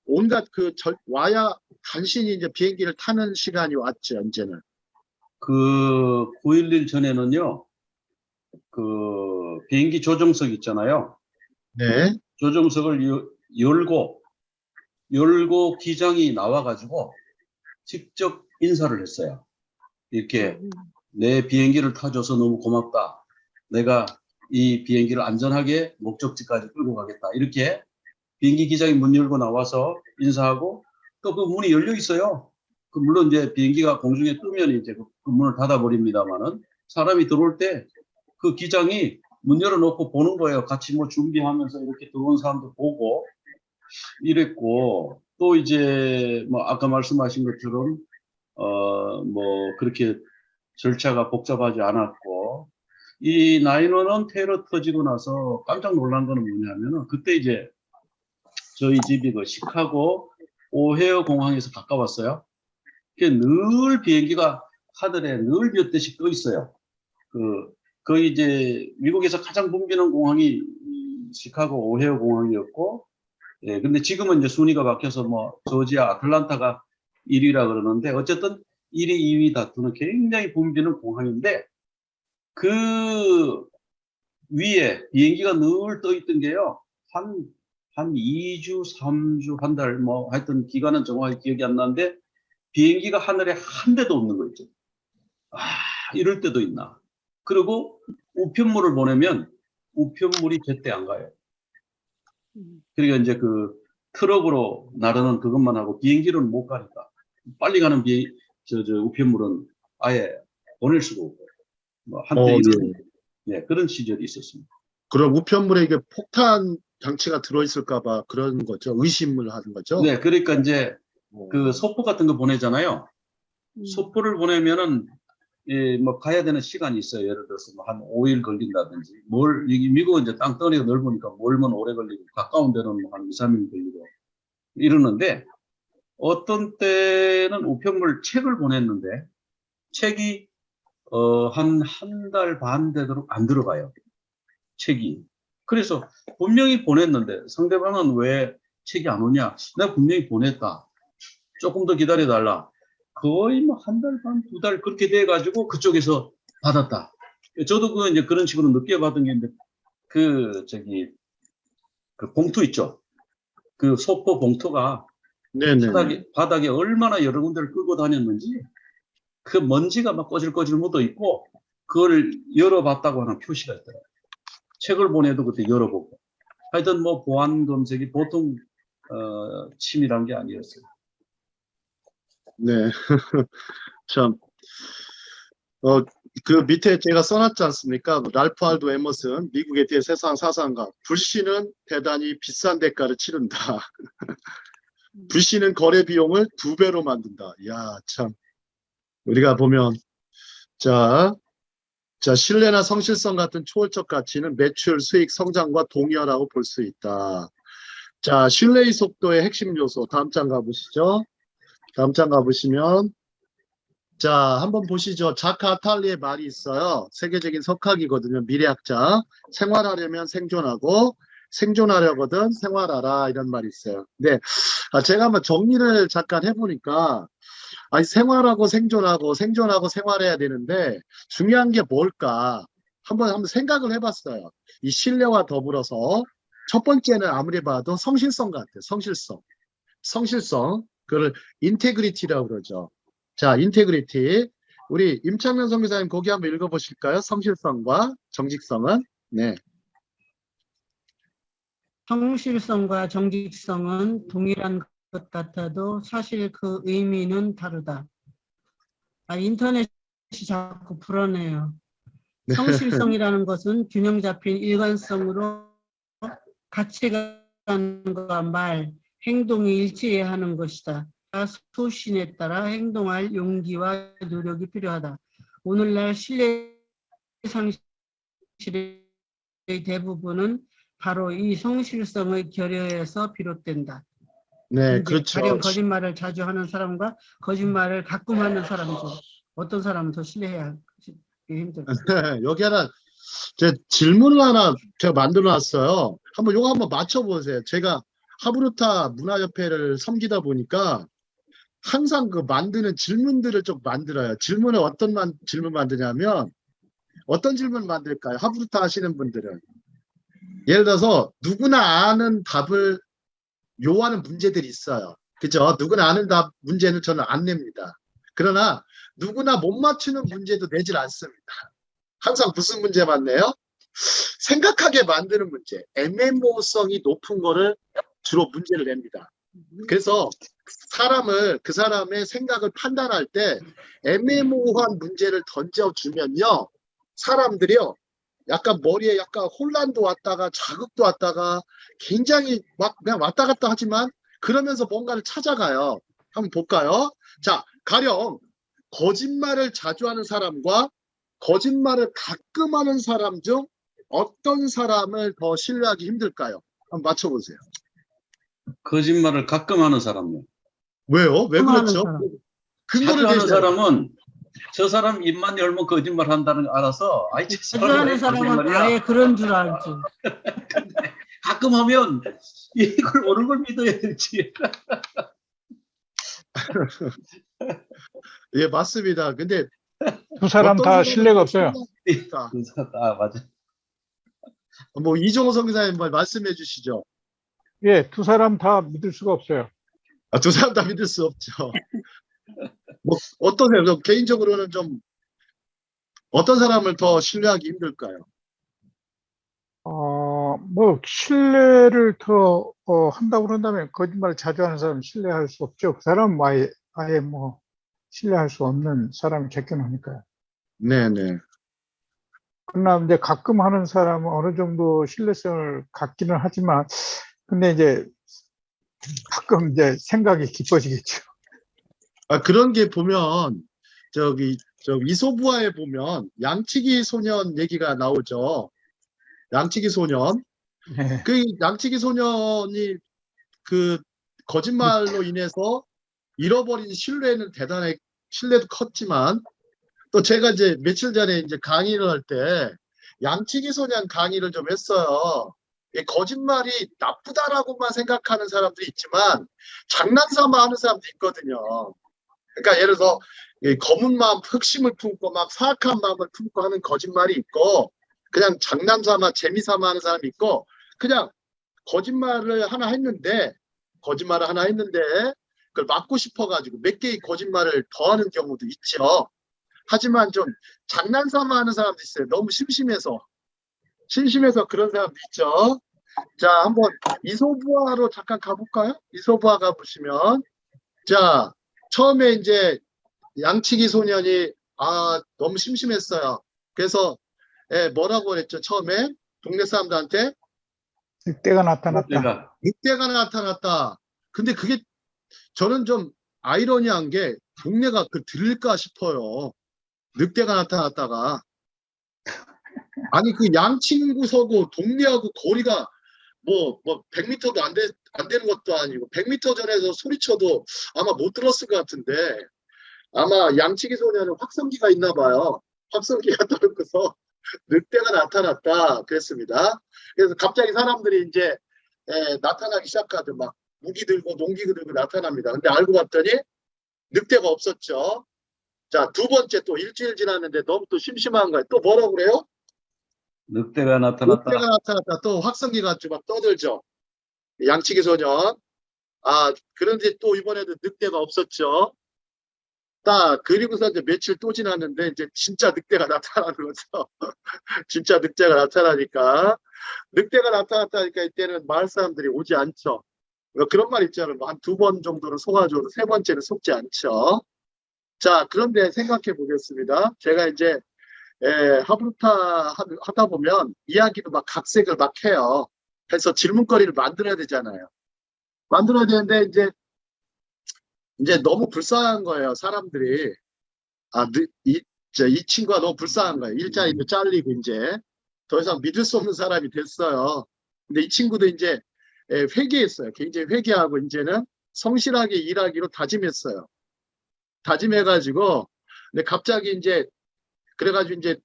온갖 와야 간신히 이제 비행기를 타는 시간이 왔죠, 이제는. 그 9.11 전에는요, 그 비행기 조종석 있잖아요. 네. 조종석을 열고 기장이 나와가지고 직접 인사를 했어요. 이렇게 내 비행기를 타줘서 너무 고맙다. 내가 이 비행기를 안전하게 목적지까지 끌고 가겠다. 이렇게 비행기 기장이 문 열고 나와서 인사하고 또 그 문이 열려 있어요. 물론 이제 비행기가 공중에 뜨면 이제 그 문을 닫아버립니다만은 사람이 들어올 때 그 기장이 문 열어놓고 보는 거예요. 같이 뭐 준비하면서 이렇게 들어온 사람도 보고 이랬고 또 이제 뭐 아까 말씀하신 것처럼 뭐 그렇게 절차가 복잡하지 않았고 이 9/11 테러 터지고 나서 깜짝 놀란 거는 뭐냐면은 그때 이제 저희 집이 그 시카고 오헤어 공항에서 가까웠어요. 늘 비행기가 하늘에 늘 몇 대씩 떠 있어요. 거의 이제 미국에서 가장 붐비는 공항이 시카고 오헤어 공항이었고, 예, 근데 지금은 이제 순위가 바뀌어서 뭐 조지아 아틀란타가 1위라 그러는데 어쨌든 1위, 2위 다투는 굉장히 붐비는 공항인데 그 위에 비행기가 늘 떠 있던 게요. 한 2주, 3주, 한 달, 뭐 하여튼 기간은 정확히 기억이 안 나는데 비행기가 하늘에 한 대도 없는 거 있죠. 이럴 때도 있나. 그리고 우편물을 보내면 우편물이 제때 안 가요. 그러니까 이제 그 트럭으로 나르는 그것만 하고 비행기로는 못 가니까 빨리 가는 우편물은 아예 보낼 수가 없고 뭐 한때 이런 네, 그런 시절이 있었습니다. 그럼 우편물에 이게 폭탄 장치가 들어있을까봐 그런 거죠. 의심을 하는 거죠. 네, 그러니까 이제 그 소포 같은 거 보내잖아요. 소포를 보내면은 예, 뭐 가야 되는 시간이 있어요. 예를 들어서 뭐 한 5일 걸린다든지 미국은 이제 땅덩어리가 넓으니까 멀면 오래 걸리고 가까운 데는 뭐 한 2-3일 걸리고 이러는데 어떤 때는 우편물 책을 보냈는데 책이 한 달 반 되도록 안 들어가요. 책이. 그래서 분명히 보냈는데 상대방은 왜 책이 안 오냐? 내가 분명히 보냈다. 조금 더 기다려달라. 거의 뭐 한 달 반, 2달 그렇게 돼가지고 그쪽에서 받았다. 저도 이제 그런 식으로 느껴봤던 게 있는데 그 봉투 있죠. 그 소포 봉투가 바닥에 얼마나 여러 군데를 끌고 다녔는지 그 먼지가 막 꼬질꼬질 묻어 있고 그걸 열어봤다고 하는 표시가 있더라고요. 책을 보내도 그때 열어보고 하여튼 뭐 보안 검색이 보통 치밀한 게 아니었어요. 네. 참, 그 밑에 제가 써놨지 않습니까? 랄프 알도 에머슨, 미국의 대세상 사상가. 불신은 대단히 비싼 대가를 치른다. 불신은 거래 비용을 2배로 만든다. 이야, 참. 우리가 보면, 자, 신뢰나 성실성 같은 초월적 가치는 매출, 수익, 성장과 동의어라고 볼 수 있다. 자, 신뢰의 속도의 핵심 요소. 다음 장 가보시죠. 다음 장 가보시면 자, 한번 보시죠. 자카 아탈리의 말이 있어요. 세계적인 석학이거든요. 미래학자. 생활하려면 생존하고 생존하려거든 생활하라 이런 말이 있어요. 근데 제가 한번 정리를 잠깐 해보니까 생활하고 생존하고 생존하고 생활해야 되는데 중요한 게 뭘까 한번 생각을 해봤어요. 이 신뢰와 더불어서 첫 번째는 아무리 봐도 성실성 같아요. 성실성. 그걸 인테그리티라고 그러죠. 자, 인테그리티. 우리 임창년 선교사님 거기 한번 읽어보실까요? 성실성과 정직성은? 네. 성실성과 정직성은 동일한 것 같아도 사실 그 의미는 다르다. 인터넷이 자꾸 불안해요. 성실성이라는 것은 균형 잡힌 일관성으로 가치관과 말, 행동이 일치해야 하는 것이다. 소신에 따라 행동할 용기와 노력이 필요하다. 오늘날 신뢰 상실의 대부분은 바로 이 성실성의 결여에서 비롯된다. 네, 그렇죠. 가령 거짓말을 자주 하는 사람과 거짓말을 가끔 하는 사람이죠. 어떤 사람은 더 신뢰해야 힘들어요. 여기 하나 제 질문을 하나 제가 만들어 놨어요. 요거 한번 맞춰보세요. 제가 하브루타 문화협회를 섬기다 보니까 항상 그 만드는 질문들을 좀 만들어요. 질문을 어떤 질문 만드냐면 어떤 질문 만들까요? 하브루타 하시는 분들은 예를 들어서 누구나 아는 답을 요하는 문제들이 있어요. 그죠? 누구나 아는 답 문제는 저는 안 냅니다. 그러나 누구나 못 맞추는 문제도 내질 않습니다. 항상 무슨 문제만 내요? 생각하게 만드는 문제, 애매모호성이 높은 거를 주로 문제를 냅니다. 그래서 그 사람의 생각을 판단할 때 애매모호한 문제를 던져주면요, 사람들이요, 약간 머리에 약간 혼란도 왔다가 자극도 왔다가 굉장히 막 그냥 왔다 갔다 하지만 그러면서 뭔가를 찾아가요. 한번 볼까요? 자, 가령 거짓말을 자주 하는 사람과 거짓말을 가끔 하는 사람 중 어떤 사람을 더 신뢰하기 힘들까요? 한번 맞춰보세요. 거짓말을 가끔 하는 사람요. 왜요? 왜 하는 그렇죠? 사람. 근거를 자주 하는 대셔야 사람은 저 사람 입만 열면 거짓말 한다는 걸 알아서 아이 저 자주 사람 하는 왜 사람은 거짓말이야? 아예 그런 줄 알지. 가끔 하면 이걸 어느 걸 믿어야 될지. 예, 맞습니다. 근데 두 사람 어떤 다 사람을 신뢰가 더 없어요. 신뢰할까? 아 맞아. 뭐 이종호 선교사님 말씀해 주시죠. 예, 두 사람 다 믿을 수가 없어요. 두 사람 다 믿을 수 없죠. 뭐 어떠세요? 저 개인적으로는 좀 어떤 사람을 더 신뢰하기 힘들까요? 뭐 신뢰를 더 한다고 그런다면 거짓말을 자주 하는 사람은 신뢰할 수 없죠. 그 사람은 아예 뭐 신뢰할 수 없는 사람이 객견하니까요. 네네. 그러나 이제 가끔 하는 사람은 어느 정도 신뢰성을 갖기는 하지만, 근데 이제 가끔 이제 생각이 깊어지겠죠. 그런 게 보면 저 이솝우화에 보면 양치기 소년 얘기가 나오죠. 양치기 소년. 네. 그 양치기 소년이 그 거짓말로 인해서 잃어버린 신뢰도 컸지만 또 제가 이제 며칠 전에 이제 강의를 할 때 양치기 소년 강의를 좀 했어요. 이 거짓말이 나쁘다라고만 생각하는 사람도 있지만 장난삼아 하는 사람도 있거든요. 그러니까 예를 들어서 이 검은 마음, 흑심을 품고 막 사악한 마음을 품고 하는 거짓말이 있고 그냥 장난삼아 재미삼아 하는 사람이 있고 그냥 거짓말을 하나 했는데 그걸 막고 싶어가지고 몇 개의 거짓말을 더 하는 경우도 있죠. 하지만 좀 장난삼아 하는 사람도 있어요. 너무 심심해서 그런 사람도 있죠. 자, 한번 이솝우화로 잠깐 가볼까요? 이솝우화 가보시면 자, 처음에 이제 양치기 소년이 너무 심심했어요. 그래서 뭐라고 그랬죠? 처음에 동네 사람들한테 늑대가 나타났다. 내가 늑대가 나타났다. 근데 그게 저는 좀 아이러니한 게 동네가 들릴까 싶어요. 늑대가 나타났다가 아니 그 양치는 구서고 동네하고 거리가 뭐 100m도 안 되는 것도 아니고 100m 전에서 소리쳐도 아마 못 들었을 것 같은데 아마 양치기 소년은 확성기가 있나 봐요. 확성기가 떨고서 늑대가 나타났다 그랬습니다. 그래서 갑자기 사람들이 이제 나타나기 시작하죠. 막 무기 들고 농기 들고 나타납니다. 근데 알고 봤더니 늑대가 없었죠. 자, 두 번째 또 일주일 지났는데 너무 또 심심한 거예요. 또 뭐라고 그래요? 늑대가 나타났다. 늑대가 나타났다. 또 확성기가 좀 막 떠들죠. 양치기 소년. 아, 그런데 또 이번에도 늑대가 없었죠. 딱, 그리고서 이제 며칠 또 지났는데, 이제 진짜 늑대가 나타나는 거죠. 진짜 늑대가 나타나니까. 늑대가 나타났다니까 이때는 마을 사람들이 오지 않죠. 그런 말 있잖아요. 한 2번 정도는 속아줘도 3번째는 속지 않죠. 자, 그런데 생각해 보겠습니다. 제가 이제 하브루타 하다 보면 이야기도 막 각색을 막 해요. 그래서 질문거리를 만들어야 되잖아요. 만들어야 되는데 이제 너무 불쌍한 거예요. 사람들이. 아, 이 친구가 너무 불쌍한 거예요. 일자리도 잘리고 이제 더 이상 믿을 수 없는 사람이 됐어요. 근데 이 친구도 이제 회개했어요. 굉장히 회개하고 이제는 성실하게 일하기로 다짐했어요. 다짐해가지고 근데 갑자기 이제 그래가지고 이제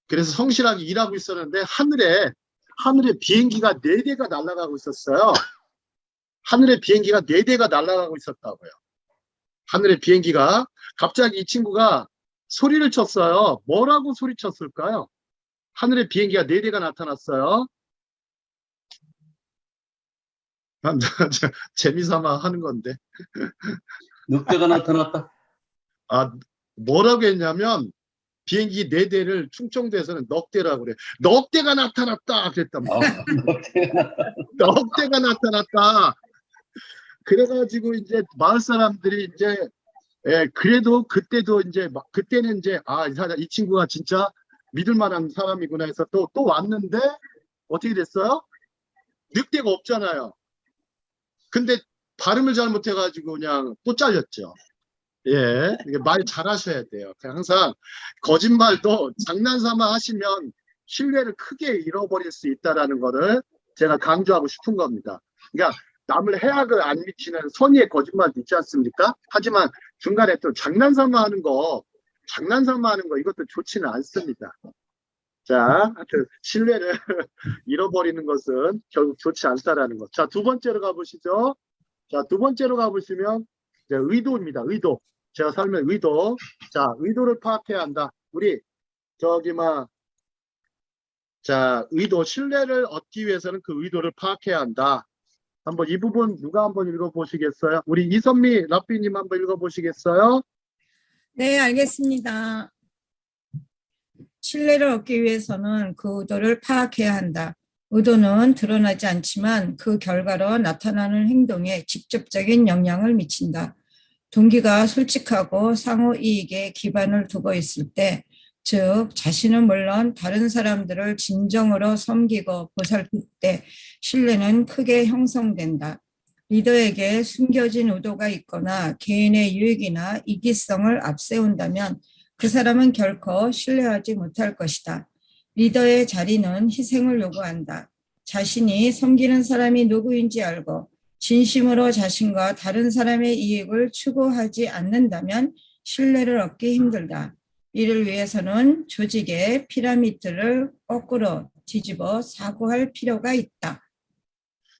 그래서 성실하게 일하고 있었는데 하늘에 비행기가 4대가 날아가고 있었어요. 하늘에 비행기가 4대가 날아가고 있었다고요. 하늘에 비행기가 갑자기 이 친구가 소리를 쳤어요. 뭐라고 소리쳤을까요? 하늘에 비행기가 4대가 나타났어요. 재미삼아 하는 건데. 늑대가 나타났다. 아, 뭐라고 했냐면 비행기 4대를 충청도에서는 넉대라고 그래. 넉대가 나타났다 그랬단 말이야. 넉대가 나타났다. 그래가지고 이제 마을 사람들이 이제 그래도 그때도 이제 그때는 이제 이 친구가 진짜 믿을 만한 사람이구나 해서 또 왔는데 어떻게 됐어요? 늑대가 없잖아요. 근데 발음을 잘못해가지고 그냥 또 잘렸죠. 예, 이게 말 잘하셔야 돼요. 항상 거짓말도 장난삼아 하시면 신뢰를 크게 잃어버릴 수 있다라는 거를 제가 강조하고 싶은 겁니다. 그러니까 남을 해악을 안 미치는 선의의 거짓말도 있지 않습니까? 하지만 중간에 또 장난삼아 하는 거 이것도 좋지는 않습니다. 자, 하여튼 신뢰를 잃어버리는 것은 결국 좋지 않다라는 것. 자, 2번째로 가보시죠. 자, 2번째로 가보시면 이제 의도입니다. 의도. 제가 설명 의도. 자, 의도를 파악해야 한다. 우리 자, 의도, 신뢰를 얻기 위해서는 그 의도를 파악해야 한다. 한번 이 부분 누가 한번 읽어보시겠어요? 우리 이선미 라삐님 한번 읽어보시겠어요? 네, 알겠습니다. 신뢰를 얻기 위해서는 그 의도를 파악해야 한다. 의도는 드러나지 않지만 그 결과로 나타나는 행동에 직접적인 영향을 미친다. 동기가 솔직하고 상호 이익에 기반을 두고 있을 때, 즉 자신은 물론 다른 사람들을 진정으로 섬기고 보살필 때 신뢰는 크게 형성된다. 리더에게 숨겨진 의도가 있거나 개인의 유익이나 이기성을 앞세운다면 그 사람은 결코 신뢰하지 못할 것이다. 리더의 자리는 희생을 요구한다. 자신이 섬기는 사람이 누구인지 알고 진심으로 자신과 다른 사람의 이익을 추구하지 않는다면 신뢰를 얻기 힘들다. 이를 위해서는 조직의 피라미드를 거꾸로 뒤집어 사고할 필요가 있다.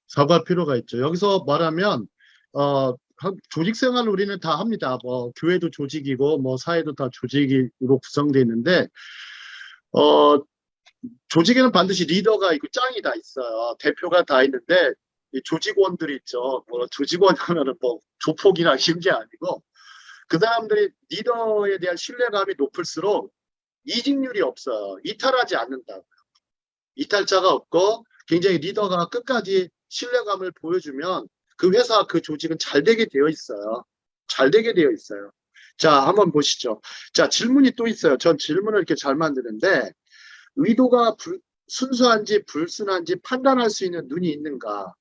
사과할 필요가 있죠. 여기서 말하면 조직 생활을 우리는 다 합니다. 뭐 교회도 조직이고 뭐 사회도 다 조직으로 구성되어 있는데 조직에는 반드시 리더가 있고 짱이 다 있어요. 대표가 다 있는데 이 조직원들이 있죠. 뭐 조직원 하면은 뭐 조폭이나 이런 게 아니고 그 사람들이 리더에 대한 신뢰감이 높을수록 이직률이 없어요. 이탈하지 않는다고요. 이탈자가 없고 굉장히 리더가 끝까지 신뢰감을 보여주면 그 회사, 그 조직은 잘 되게 되어 있어요. 잘 되게 되어 있어요. 자, 한번 보시죠. 자, 질문이 또 있어요. 전 질문을 이렇게 잘 만드는데 의도가 순수한지 불순한지 판단할 수 있는 눈이 있는가?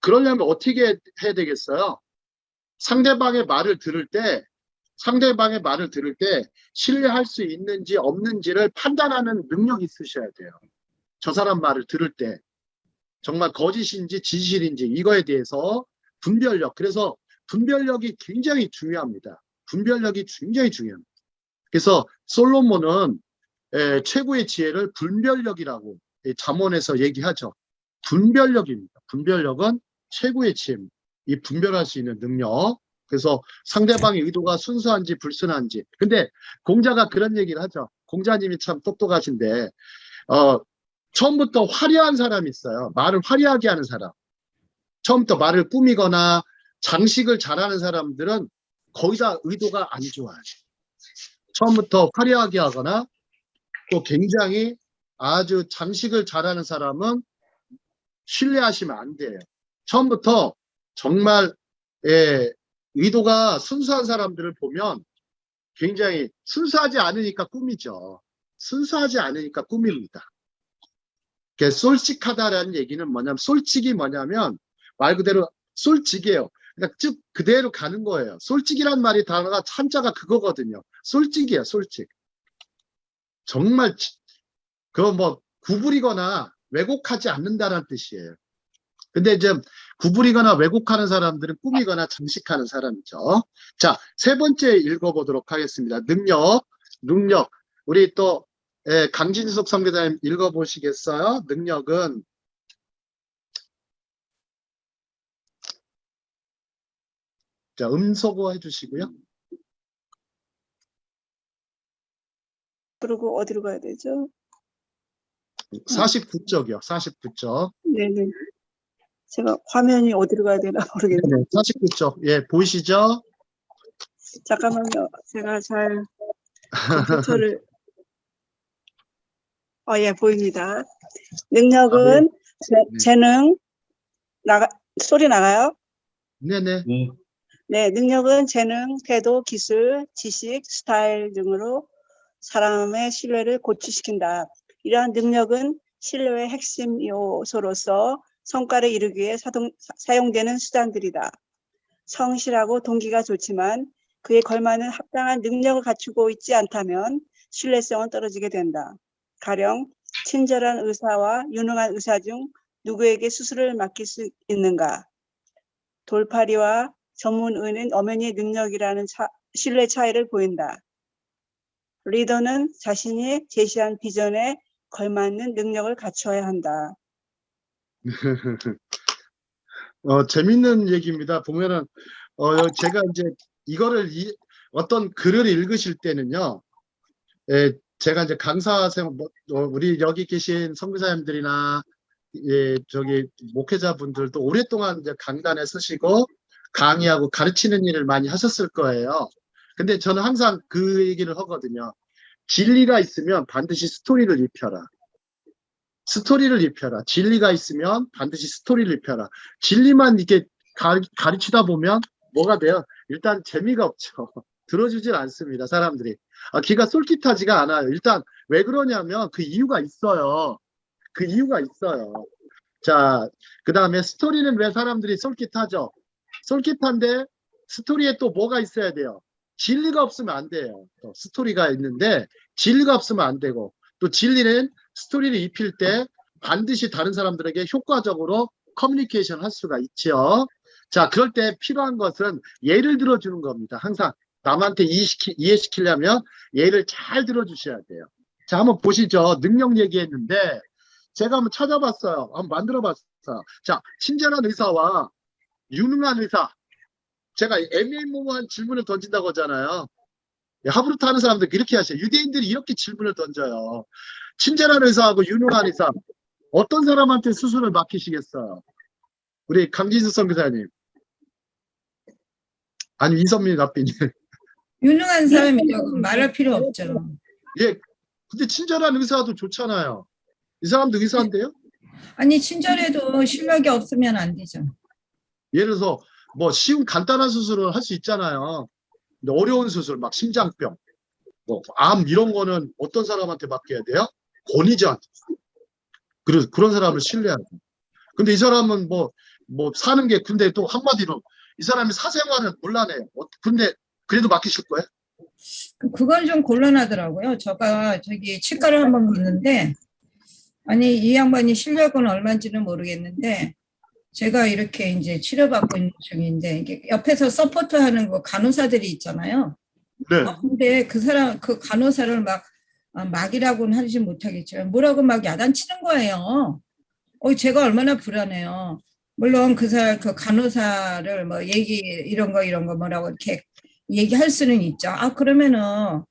그러려면 어떻게 해야 되겠어요? 상대방의 말을 들을 때 신뢰할 수 있는지 없는지를 판단하는 능력이 있으셔야 돼요. 저 사람 말을 들을 때 정말 거짓인지 진실인지 이거에 대해서 분별력. 그래서 분별력이 굉장히 중요합니다. 분별력이 굉장히 중요합니다. 그래서 솔로몬은 최고의 지혜를 분별력이라고 잠언에서 얘기하죠. 분별력입니다. 분별력은 최고의 지혜입니다. 이 분별할 수 있는 능력. 그래서 상대방의 의도가 순수한지 불순한지. 근데 공자가 그런 얘기를 하죠. 공자님이 참 똑똑하신데 처음부터 화려한 사람이 있어요. 말을 화려하게 하는 사람. 처음부터 말을 꾸미거나 장식을 잘하는 사람들은 거의 다 의도가 안 좋아요. 처음부터 화려하게 하거나 또 굉장히 아주 장식을 잘하는 사람은 신뢰하시면 안 돼요. 처음부터 정말 의도가 순수한 사람들을 보면 굉장히 순수하지 않으니까 꾸미죠. 순수하지 않으니까 꾸밉니다. 솔직하다라는 얘기는 뭐냐면, 솔직이 뭐냐면 말 그대로 솔직이에요. 그러니까 쭉 그대로 가는 거예요. 솔직이란 말이 단어가 한자가 그거거든요. 솔직이에요, 솔직. 정말 그거 뭐 구부리거나 왜곡하지 않는다는 뜻이에요. 근데 이제 구부리거나 왜곡하는 사람들은 꾸미거나 장식하는 사람이죠. 자, 세 번째 읽어보도록 하겠습니다. 능력. 우리 또 강진석 선교사님 읽어보시겠어요? 능력은 자, 음소거 해주시고요. 그리고 어디로 가야 되죠? 49쪽이요. 49쪽. 네네. 제가 화면이 어디로 가야 되나 모르겠네요. 네, 49쪽. 예, 보이시죠? 잠깐만요. 제가 잘 컴퓨터를 예, 보입니다. 능력은 재능 소리 나가요? 네네. 네, 능력은 재능, 태도, 기술, 지식, 스타일 등으로 사람의 신뢰를 고취시킨다. 이러한 능력은 신뢰의 핵심 요소로서 성과를 이루기 위해 사용되는 수단들이다. 성실하고 동기가 좋지만 그에 걸맞는 합당한 능력을 갖추고 있지 않다면 신뢰성은 떨어지게 된다. 가령 친절한 의사와 유능한 의사 중 누구에게 수술을 맡길 수 있는가? 돌팔이와 전문의는 엄연히 능력이라는 신뢰 차이를 보인다. 리더는 자신이 제시한 비전에 걸맞는 능력을 갖춰야 한다. 재밌는 얘기입니다. 보면은 제가 이제 이거를 어떤 글을 읽으실 때는요, 제가 이제 강사생 우리 여기 계신 선교사님들이나 저기 목회자분들도 오랫동안 이제 강단에 서시고 강의하고 가르치는 일을 많이 하셨을 거예요. 근데 저는 항상 그 얘기를 하거든요. 진리가 있으면 반드시 스토리를 입혀라. 스토리를 입혀라. 진리가 있으면 반드시 스토리를 입혀라. 진리만 이렇게 가르치다 보면 뭐가 돼요? 일단 재미가 없죠. 들어주질 않습니다, 사람들이. 귀가 솔깃하지가 않아요. 일단 왜 그러냐면 그 이유가 있어요. 그 이유가 있어요. 자, 그 다음에 스토리는 왜 사람들이 솔깃하죠? 솔깃한데 스토리에 또 뭐가 있어야 돼요? 진리가 없으면 안 돼요. 또 스토리가 있는데 진리가 없으면 안 되고, 또 진리는 스토리를 입힐 때 반드시 다른 사람들에게 효과적으로 커뮤니케이션 할 수가 있죠. 자, 그럴 때 필요한 것은 예를 들어주는 겁니다. 항상 남한테 이해시키려면 예를 잘 들어주셔야 돼요. 자, 한번 보시죠. 능력 얘기했는데 제가 한번 찾아봤어요. 한번 만들어봤어요. 자, 친절한 의사와 유능한 의사. 제가 애매모호한 질문을 던진다고 하잖아요. 하브루트 하는 사람들 이렇게 하셔요. 유대인들이 이렇게 질문을 던져요. 친절한 의사하고 유능한 의사, 어떤 사람한테 수술을 맡기시겠어요? 우리 강진수 선교사님. 아니, 이선민 라삐님. 유능한 사람이죠. 말할 필요 없죠. 예, 근데 친절한 의사도 좋잖아요. 이 사람도 의사인데요? 아니, 친절해도 실력이 없으면 안 되죠. 예를 들어서 뭐 쉬운 간단한 수술을 할 수 있잖아요. 근데 어려운 수술, 막 심장병, 뭐 암 이런 거는 어떤 사람한테 맡겨야 돼요? 권위자한테. 그런 사람을 신뢰하고. 근데 이 사람은 뭐 사는 게, 근데 또 한마디로 이 사람이 사생활을 곤란해요. 근데 그래도 맡기실 거예요? 그건 좀 곤란하더라고요. 제가 저기 치과를 한번 갔는데, 아니, 이 양반이 실력은 얼마인지는 모르겠는데, 제가 이렇게 이제 치료받고 있는 중인데, 이게 옆에서 서포트하는 거 간호사들이 있잖아요. 네. 근데 그 간호사를 막이라고는 하지 못하겠지만, 뭐라고 막 야단치는 거예요. 제가 얼마나 불안해요. 물론 그 간호사를 뭐 이런 거 뭐라고 이렇게 얘기할 수는 있죠. 그러면은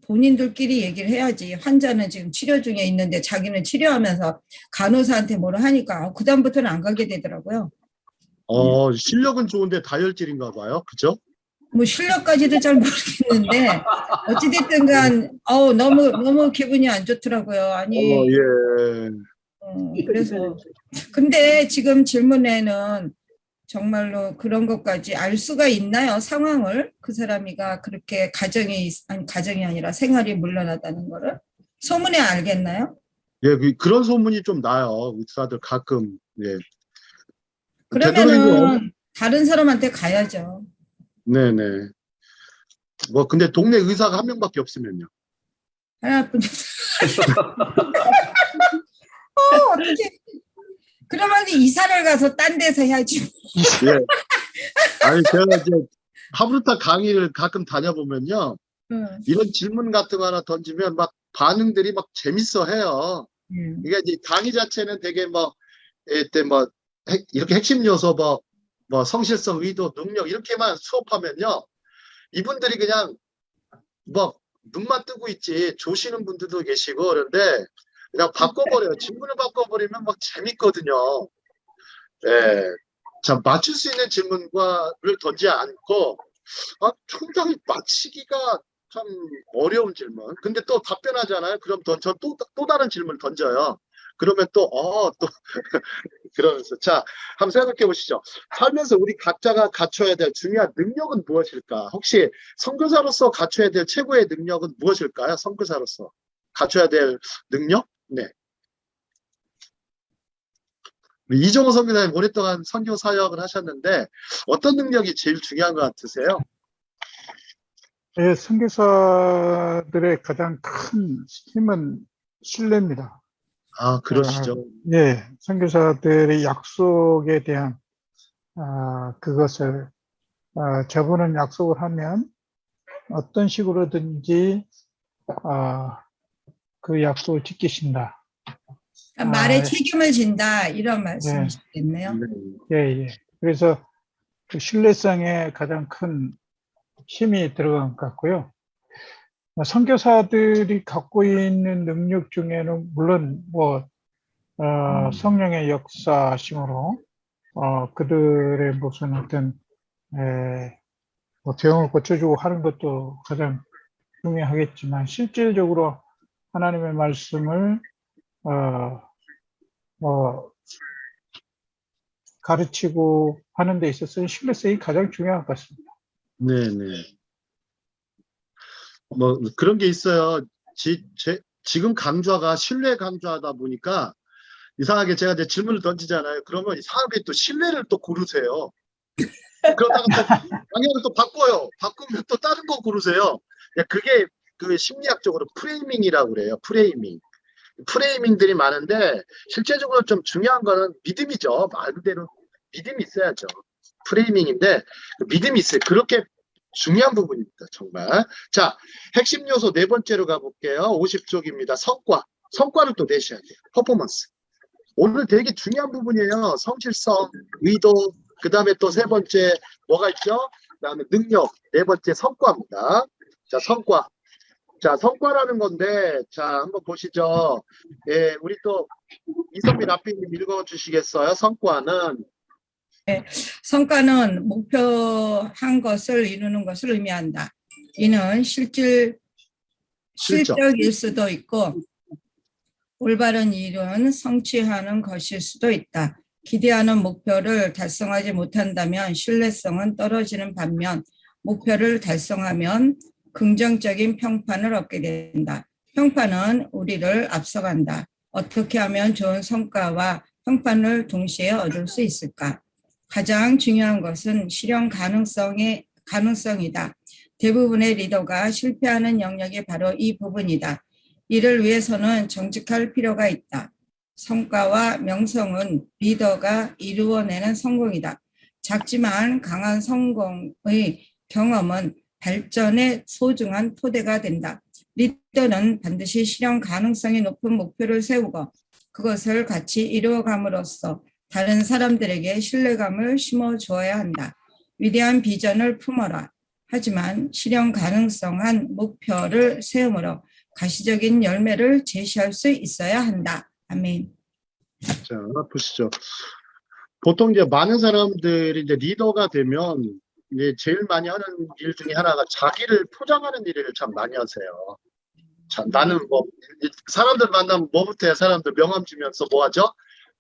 본인들끼리 얘기를 해야지. 환자는 지금 치료 중에 있는데 자기는 치료하면서 간호사한테 뭐라 하니까 그다음부터는 안 가게 되더라고요. 실력은 좋은데 다혈질인가 봐요. 그죠? 뭐 실력까지도 잘 모르겠는데 어찌됐든 간 너무 기분이 안 좋더라고요. 아니 예. 그래서 근데 지금 질문에는 정말로 그런 것까지 알 수가 있나요? 상황을 그 사람이가 그렇게 가정이 아니라 생활이 물러나다는 거를 소문에 알겠나요? 예, 그런 소문이 좀 나요. 의사들 가끔. 예. 되도록이면 그러면은 다른 사람한테 가야죠. 네네. 뭐 근데 동네 의사가 한 명밖에 없으면요. 하나뿐. 어떻게? 그러면 이사를 가서 딴 데서 해야지. 예. 아니 제가 이제 하브루타 강의를 가끔 다녀보면요. 이런 질문 같은 거 하나 던지면 막 반응들이 막 재밌어 해요. 이게 이제 강의 자체는 되게 뭐 이때 뭐 이렇게 핵심 요소 뭐 성실성, 의도, 능력 이렇게만 수업하면요. 이분들이 그냥 뭐 눈만 뜨고 있지 조시는 분들도 계시고 그런데 그냥 바꿔버려요. 질문을 바꿔버리면 막 재밌거든요. 예. 자, 맞출 수 있는 질문과를 던지지 않고 총장이 맞히기가 참 어려운 질문. 근데 또 답변하잖아요. 그럼 전 또 다른 질문을 던져요. 그러면 또 그러면서 자, 한번 생각해 보시죠. 살면서 우리 각자가 갖춰야 될 중요한 능력은 무엇일까? 혹시 선교사로서 갖춰야 될 최고의 능력은 무엇일까요? 선교사로서 갖춰야 될 능력? 네. 우리 이종호 선교사님 오랫동안 선교 사역을 하셨는데 어떤 능력이 제일 중요한 것 같으세요? 예, 선교사들의 가장 큰 힘은 신뢰입니다. 그러시죠. 예, 선교사들의 약속에 대한 그것을 저분은 약속을 하면 어떤 식으로든지 그 약속을 지키신다. 말에 책임을 진다 이런 말씀이시겠네요. 예. 그래서 그 신뢰성에 가장 큰 힘이 들어간 것 같고요. 선교사들이 갖고 있는 능력 중에는 물론 성령의 역사심으로 그들의 무슨 어떤 병을 고쳐주고 하는 것도 가장 중요하겠지만 실질적으로 하나님의 말씀을 가르치고 하는 데 있어서는 신뢰성이 가장 중요한 것 같습니다. 네네. 뭐 그런 게 있어요. 지금 강좌가 신뢰 강좌다 보니까 이상하게 제가 이제 질문을 던지잖아요. 그러면 이상하게 또 신뢰를 또 고르세요. 그러다가 또 방향을 또 바꿔요. 바꾸면 또 다른 거 고르세요. 그게 그 심리학적으로 프레이밍이라고 그래요. 프레이밍들이 많은데 실제적으로 좀 중요한 거는 믿음이죠. 말 그대로 믿음이 있어야죠. 프레이밍인데 믿음이 있어요. 그렇게 중요한 부분입니다. 정말. 자, 핵심 요소 네 번째로 가볼게요. 50쪽입니다. 성과를 또 내셔야 돼요. 퍼포먼스. 오늘 되게 중요한 부분이에요. 성실성, 의도, 그 다음에 또 세 번째 뭐가 있죠? 그 다음에 능력, 네 번째 성과입니다. 자, 성과. 자, 성과라는 건데, 자, 한번 보시죠. 예, 우리 또 이선미 라피님 읽어주시겠어요? 성과는 목표한 것을 이루는 것을 의미한다. 이는 실적일 수도 있고 올바른 일은 성취하는 것일 수도 있다. 기대하는 목표를 달성하지 못한다면 신뢰성은 떨어지는 반면 목표를 달성하면 긍정적인 평판을 얻게 된다. 평판은 우리를 앞서간다. 어떻게 하면 좋은 성과와 평판을 동시에 얻을 수 있을까? 가장 중요한 것은 실현 가능성이다. 대부분의 리더가 실패하는 영역이 바로 이 부분이다. 이를 위해서는 정직할 필요가 있다. 성과와 명성은 리더가 이루어내는 성공이다. 작지만 강한 성공의 경험은 발전의 소중한 토대가 된다. 리더는 반드시 실현 가능성이 높은 목표를 세우고 그것을 같이 이루어감으로써 다른 사람들에게 신뢰감을 심어주어야 한다. 위대한 비전을 품어라. 하지만 실현 가능성한 목표를 세움으로 가시적인 열매를 제시할 수 있어야 한다. 아멘. 자, 보시죠. 보통 이제 많은 사람들이 이제 리더가 되면 이제 제일 많이 하는 일 중에 하나가 자기를 포장하는 일을 참 많이 하세요. 자, 나는 뭐 사람들 만나면 뭐부터 해? 사람들 명함 주면서 뭐 하죠?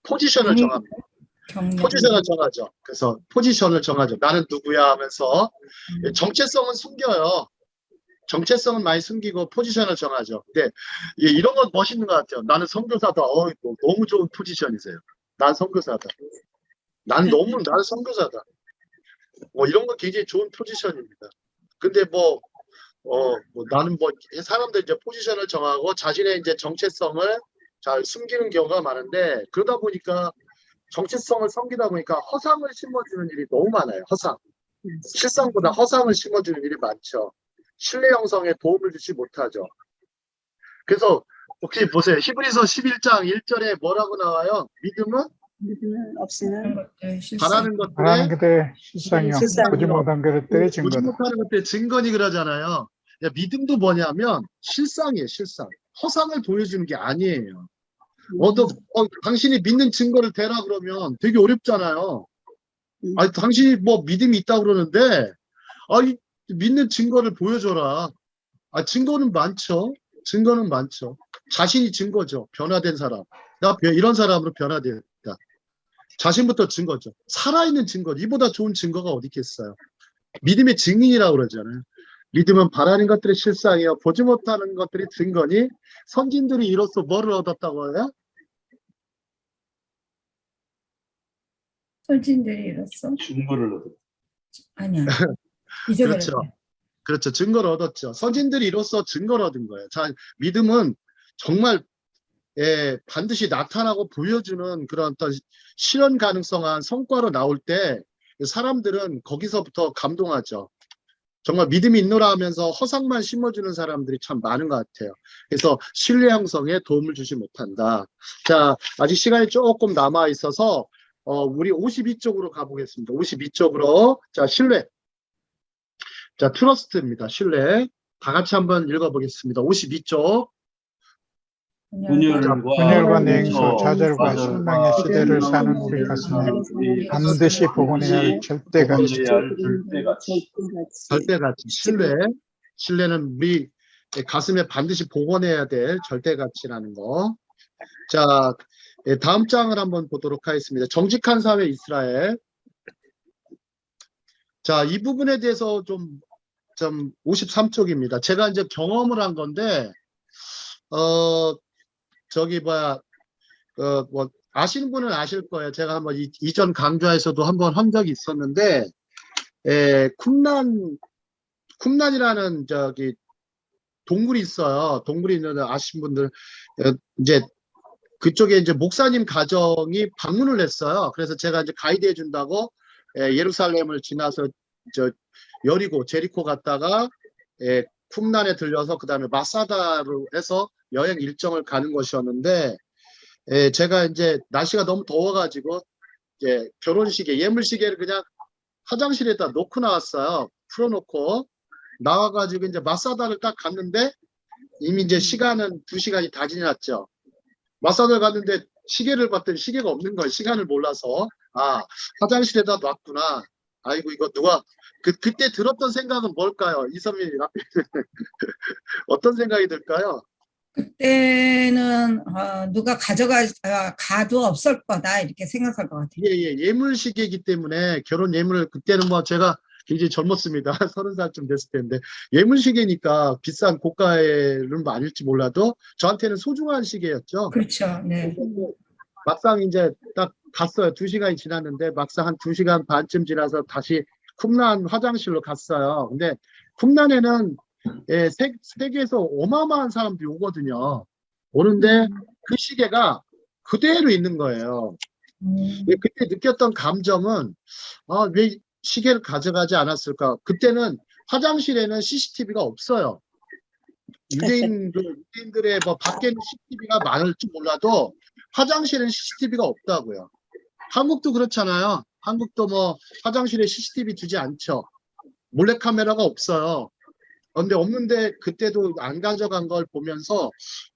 포지션을 정합니다. 포지션을 정하죠. 그래서 포지션을 정하죠. 나는 누구야 하면서 정체성은 숨겨요. 정체성은 많이 숨기고 포지션을 정하죠. 근데 이런 건 멋있는 것 같아요. 나는 선교사다. 너무 좋은 포지션이세요. 난 선교사다. 나는 선교사다. 뭐 이런 건 굉장히 좋은 포지션입니다. 근데 나는 사람들 이제 포지션을 정하고 자신의 이제 정체성을 잘 숨기는 경우가 많은데 그러다 보니까 정체성을 숨기다 보니까 허상을 심어주는 일이 너무 많아요. 허상. 실상보다 허상을 심어주는 일이 많죠. 신뢰 형성에 도움을 주지 못하죠. 그래서 혹시 보세요. 히브리서 11장 1절에 뭐라고 나와요? 믿음은 없이는 바라는 바라는 것들에 그대 실상이요. 실상이요. 보지 못한 그릇들의 보지 증거다. 못하는 것들의 증거니 그러잖아요. 야, 믿음도 뭐냐면 실상이에요. 실상. 허상을 보여주는 게 아니에요. 당신이 믿는 증거를 대라 그러면 되게 어렵잖아요. 아니, 당신이 뭐 믿음이 있다고 그러는데, 아니, 믿는 증거를 보여줘라. 증거는 많죠. 증거는 많죠. 자신이 증거죠. 변화된 사람. 이런 사람으로 변화됐다. 자신부터 증거죠. 살아있는 증거. 이보다 좋은 증거가 어디 있겠어요. 믿음의 증인이라고 그러잖아요. 믿음은 바라는 것들의 실상이요. 보지 못하는 것들이 증거니 선진들이 이로써 뭐를 얻었다고 해요? 선진들이 이뤘어? 증거를 얻어. 아니야. 그렇죠. 잊어버렸대. 그렇죠. 증거를 얻었죠. 선진들이 이로써 증거를 얻은 거예요. 자, 믿음은 정말 반드시 나타나고 보여주는 그런 어떤 실현 가능성한 성과로 나올 때 사람들은 거기서부터 감동하죠. 정말 믿음이 있노라 하면서 허상만 심어주는 사람들이 참 많은 것 같아요. 그래서 신뢰 형성에 도움을 주지 못한다. 자, 아직 시간이 조금 남아 있어서 우리 52쪽으로 가보겠습니다. 52쪽으로. 자, 신뢰. 자, 트러스트입니다. 신뢰. 다 같이 한번 읽어보겠습니다. 52쪽. 분열과 냉소, 좌절과 실망의 시대를 사는 우리 가슴에 반드시 복원해야 할 절대가치. 절대가치. 신뢰. 신뢰는 우리 가슴에 반드시 복원해야 될 절대가치라는 거. 자, 다음 장을 한번 보도록 하겠습니다. 정직한 사회 이스라엘. 자, 이 부분에 대해서 좀 53쪽입니다. 제가 이제 경험을 한 건데, 아시는 분은 아실 거예요. 제가 한번 이전 강좌에서도 한번 한 적이 있었는데, 쿰란이라는 동굴이 있어요. 동굴이 있는데 아시는 분들, 이제 그쪽에 이제 목사님 가정이 방문을 했어요. 그래서 제가 이제 가이드 해준다고 예루살렘을 지나서 여리고 제리코 갔다가 쿰란에 들려서 그 다음에 마사다로 해서 여행 일정을 가는 것이었는데 제가 이제 날씨가 너무 더워가지고 결혼식에 예물시계를 그냥 화장실에다 놓고 나왔어요. 풀어놓고 나와가지고 이제 마사다를 딱 갔는데 이미 이제 시간은 2시간이 다 지났죠. 마사다를 갔는데 시계를 봤더니 시계가 없는 거예요. 시간을 몰라서. 화장실에다 놨구나. 아이고 이거 누가 그때 들었던 생각은 뭘까요? 이선민 어떤 생각이 들까요? 그때는 누가 가도 없을 거다 이렇게 생각할 것 같아요. 예물 시계이기 때문에 결혼 예물을 그때는 제가 굉장히 젊었습니다. 30살쯤 됐을 텐데 예물 시계니까 비싼 고가는 아닐지 몰라도 저한테는 소중한 시계였죠. 그렇죠. 네. 막상 이제 딱 갔어요. 2시간이 지났는데 막상 한 2시간 반쯤 지나서 다시 쿰란 화장실로 갔어요. 근데 쿰란에는 세계에서 어마어마한 사람들이 오거든요. 오는데 그 시계가 그대로 있는 거예요. 그때 느꼈던 감정은 왜 시계를 가져가지 않았을까? 그때는 화장실에는 CCTV가 없어요. 유대인들의 밖에는 CCTV가 많을지 몰라도 화장실에는 CCTV가 없다고요. 한국도 그렇잖아요. 한국도 화장실에 CCTV 두지 않죠. 몰래카메라가 없어요. 근데 없는데 그때도 안 가져간 걸 보면서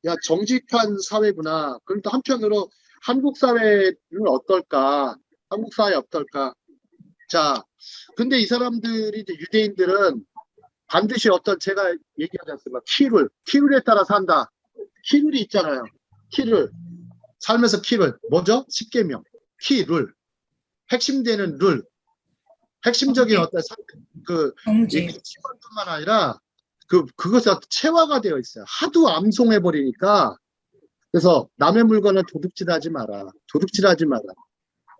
야, 정직한 사회구나. 그럼 또 한편으로 한국 사회는 어떨까? 한국 사회 어떨까? 자, 근데 이 사람들이 이제 유대인들은 반드시 어떤 제가 얘기하지 않습니까? 키룰에 따라 산다. 키룰이 있잖아요. 키룰. 삶에서 키룰. 뭐죠? 십계명. 키룰. 핵심되는 룰. 핵심적인 어떤 이 정직. 가치관뿐만 아니라 그것이 체화가 되어 있어요. 하도 암송해 버리니까. 그래서 남의 물건을 도둑질하지 마라. 도둑질하지 마라.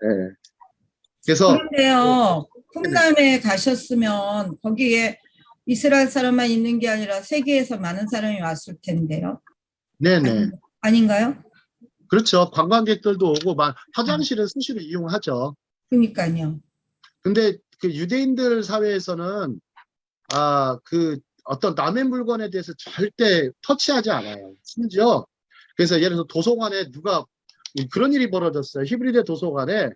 예. 그래서 그런데요, 쿰람에 가셨으면 거기에 이스라엘 사람만 있는 게 아니라 세계에서 많은 사람이 왔을 텐데요. 네네. 아닌가요? 그렇죠. 관광객들도 오고 화장실은 수시로 이용하죠. 그러니까요. 근데 그 유대인들 사회에서는 어떤 남의 물건에 대해서 절대 터치하지 않아요. 심지어 그래서 예를 들어서 도서관에 그런 일이 벌어졌어요. 히브리대 도서관에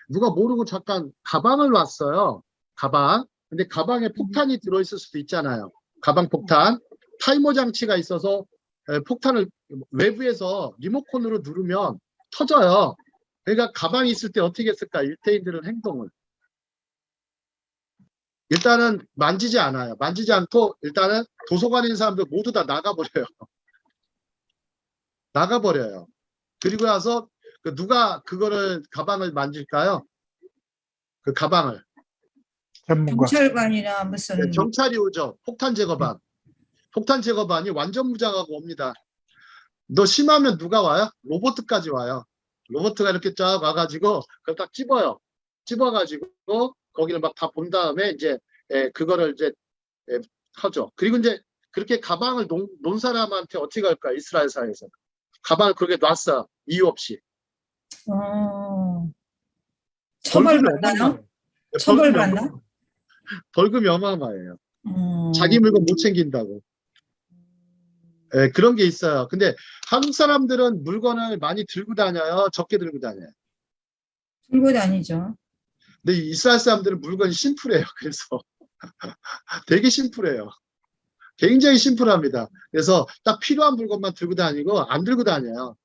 누가 모르고 잠깐 가방을 놨어요. 가방. 근데 가방에 폭탄이 들어있을 수도 있잖아요. 가방 폭탄. 타이머 장치가 있어서 폭탄을 외부에서 리모컨으로 누르면 터져요. 그러니까 가방이 있을 때 어떻게 했을까? 유대인들은 행동을. 일단은 만지지 않아요. 만지지 않고 일단은 도서관에 있는 사람들 모두 다 나가버려요. 나가버려요. 그리고 나서 누가 가방을 만질까요? 그 가방을. 전문가. 경찰관이나 무슨 네, 경찰이 오죠. 폭탄 제거반. 폭탄 제거반이 완전 무장하고 옵니다. 너 심하면 누가 와요? 로봇까지 와요. 로봇가 이렇게 쫙 와가지고 그걸 딱 집어요. 집어가지고 거기를 막 다 본 다음에 이제 그거를 이제 하죠. 그리고 이제 그렇게 가방을 놓은 사람한테 어떻게 할까? 이스라엘 사회에서 가방을 그렇게 놨어요. 이유 없이. 처벌받나요? 처벌받나? 벌금이 어마어마해요. 자기 물건 못 챙긴다고. 그런 게 있어요. 근데 한국 사람들은 물건을 많이 들고 다녀요. 적게 들고 다녀요. 들고 다니죠. 근데 이스라엘 사람들은 물건이 심플해요. 그래서 되게 심플해요. 굉장히 심플합니다. 그래서 딱 필요한 물건만 들고 다니고 안 들고 다녀요.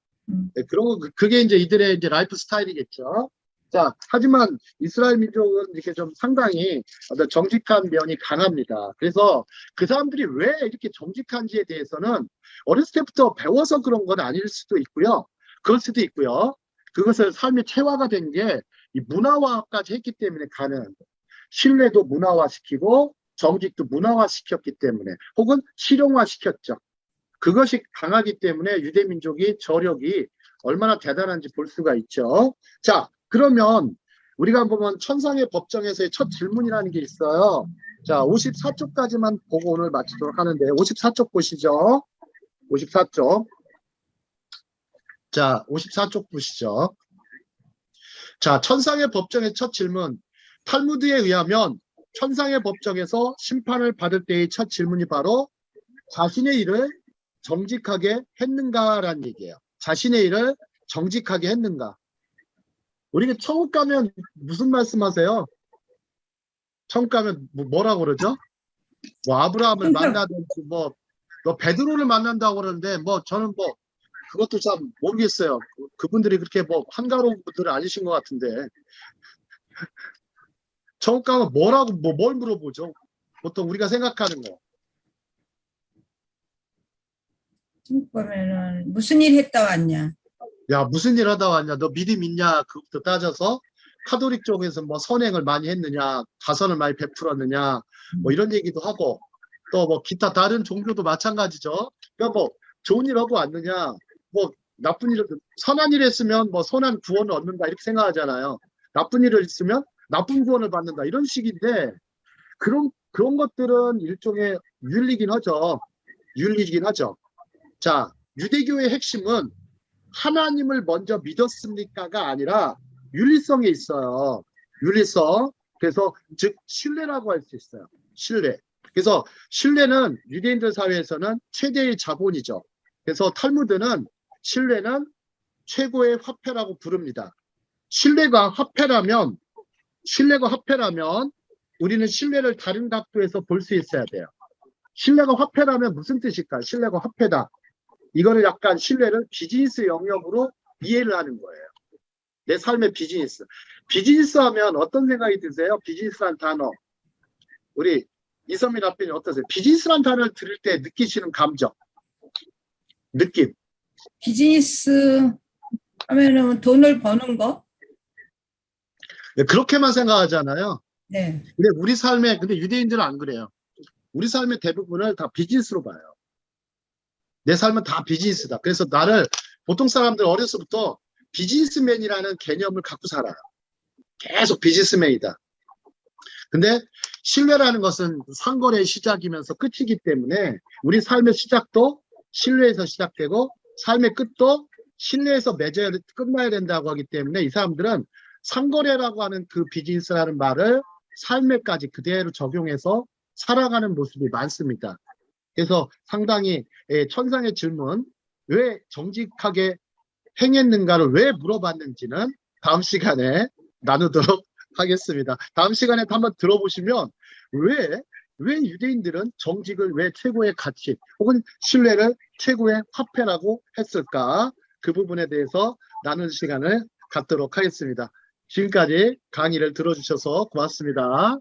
그게 이제 이들의 이제 라이프 스타일이겠죠. 자, 하지만 이스라엘 민족은 이렇게 좀 상당히 어떤 정직한 면이 강합니다. 그래서 그 사람들이 왜 이렇게 정직한지에 대해서는 어렸을 때부터 배워서 그런 건 아닐 수도 있고요. 그럴 수도 있고요. 그것을 삶의 체화가 된 게 이 문화화까지 했기 때문에 가능한 거예요. 신뢰도 문화화시키고 정직도 문화화시켰기 때문에 혹은 실용화시켰죠. 그것이 강하기 때문에 유대민족이 저력이 얼마나 대단한지 볼 수가 있죠. 자, 그러면 우리가 보면 천상의 법정에서의 첫 질문이라는 게 있어요. 자, 54쪽까지만 보고 오늘 마치도록 하는데 54쪽 보시죠. 54쪽. 자, 54쪽 보시죠. 자, 천상의 법정의 첫 질문. 탈무드에 의하면 천상의 법정에서 심판을 받을 때의 첫 질문이 바로 자신의 일을 정직하게 했는가라는 얘기예요. 자신의 일을 정직하게 했는가. 우리가 천국 가면 무슨 말씀하세요? 천국 가면 뭐라고 그러죠? 뭐 아브라함을 만나든지 너 베드로를 만난다고 그러는데 저는 그것도 참 모르겠어요. 그분들이 그렇게 한가로운 분들은 아니신 것 같은데 천국 가면 뭘 물어보죠? 보통 우리가 생각하는 거. 그러면은 무슨 일 했다 왔냐? 야, 무슨 일 하다 왔냐? 너 믿음 있냐? 그것부터 따져서 카톨릭 쪽에서 선행을 많이 했느냐? 가선을 많이 베풀었느냐? 이런 얘기도 하고 또 기타 다른 종교도 마찬가지죠. 그러니까 좋은 일 하고 왔느냐? 나쁜 일, 선한 일 했으면 선한 구원을 얻는다 이렇게 생각하잖아요. 나쁜 일을 했으면 나쁜 구원을 받는다 이런 식인데 그런 것들은 일종의 윤리긴 하죠. 윤리이긴 하죠. 자, 유대교의 핵심은 하나님을 먼저 믿었습니까가 아니라 윤리성에 있어요. 윤리성. 그래서 즉 신뢰라고 할 수 있어요. 신뢰. 그래서 신뢰는 유대인들 사회에서는 최대의 자본이죠. 그래서 탈무드는 신뢰는 최고의 화폐라고 부릅니다. 신뢰가 화폐라면 우리는 신뢰를 다른 각도에서 볼 수 있어야 돼요. 신뢰가 화폐라면 무슨 뜻일까? 신뢰가 화폐다. 이거를 약간 신뢰를 비즈니스 영역으로 이해를 하는 거예요. 내 삶의 비즈니스. 비즈니스 하면 어떤 생각이 드세요? 비즈니스란 단어. 우리 이선민 앞에는 어떠세요? 비즈니스란 단어를 들을 때 느끼시는 감정. 느낌. 비즈니스 하면은 돈을 버는 거? 네, 그렇게만 생각하잖아요. 네. 근데 우리 삶에, 근데 유대인들은 안 그래요. 우리 삶의 대부분을 다 비즈니스로 봐요. 내 삶은 다 비즈니스다. 그래서 나를 보통 사람들 어려서부터 비즈니스맨이라는 개념을 갖고 살아요. 계속 비즈니스맨이다. 근데 신뢰라는 것은 상거래의 시작이면서 끝이기 때문에 우리 삶의 시작도 신뢰에서 시작되고 삶의 끝도 신뢰에서 맺어야 끝나야 된다고 하기 때문에 이 사람들은 상거래라고 하는 그 비즈니스라는 말을 삶에까지 그대로 적용해서 살아가는 모습이 많습니다. 그래서 상당히 천상의 질문, 왜 정직하게 행했는가를 왜 물어봤는지는 다음 시간에 나누도록 하겠습니다. 다음 시간에 한번 들어보시면 왜 유대인들은 정직을 왜 최고의 가치 혹은 신뢰를 최고의 화폐라고 했을까? 그 부분에 대해서 나누는 시간을 갖도록 하겠습니다. 지금까지 강의를 들어주셔서 고맙습니다.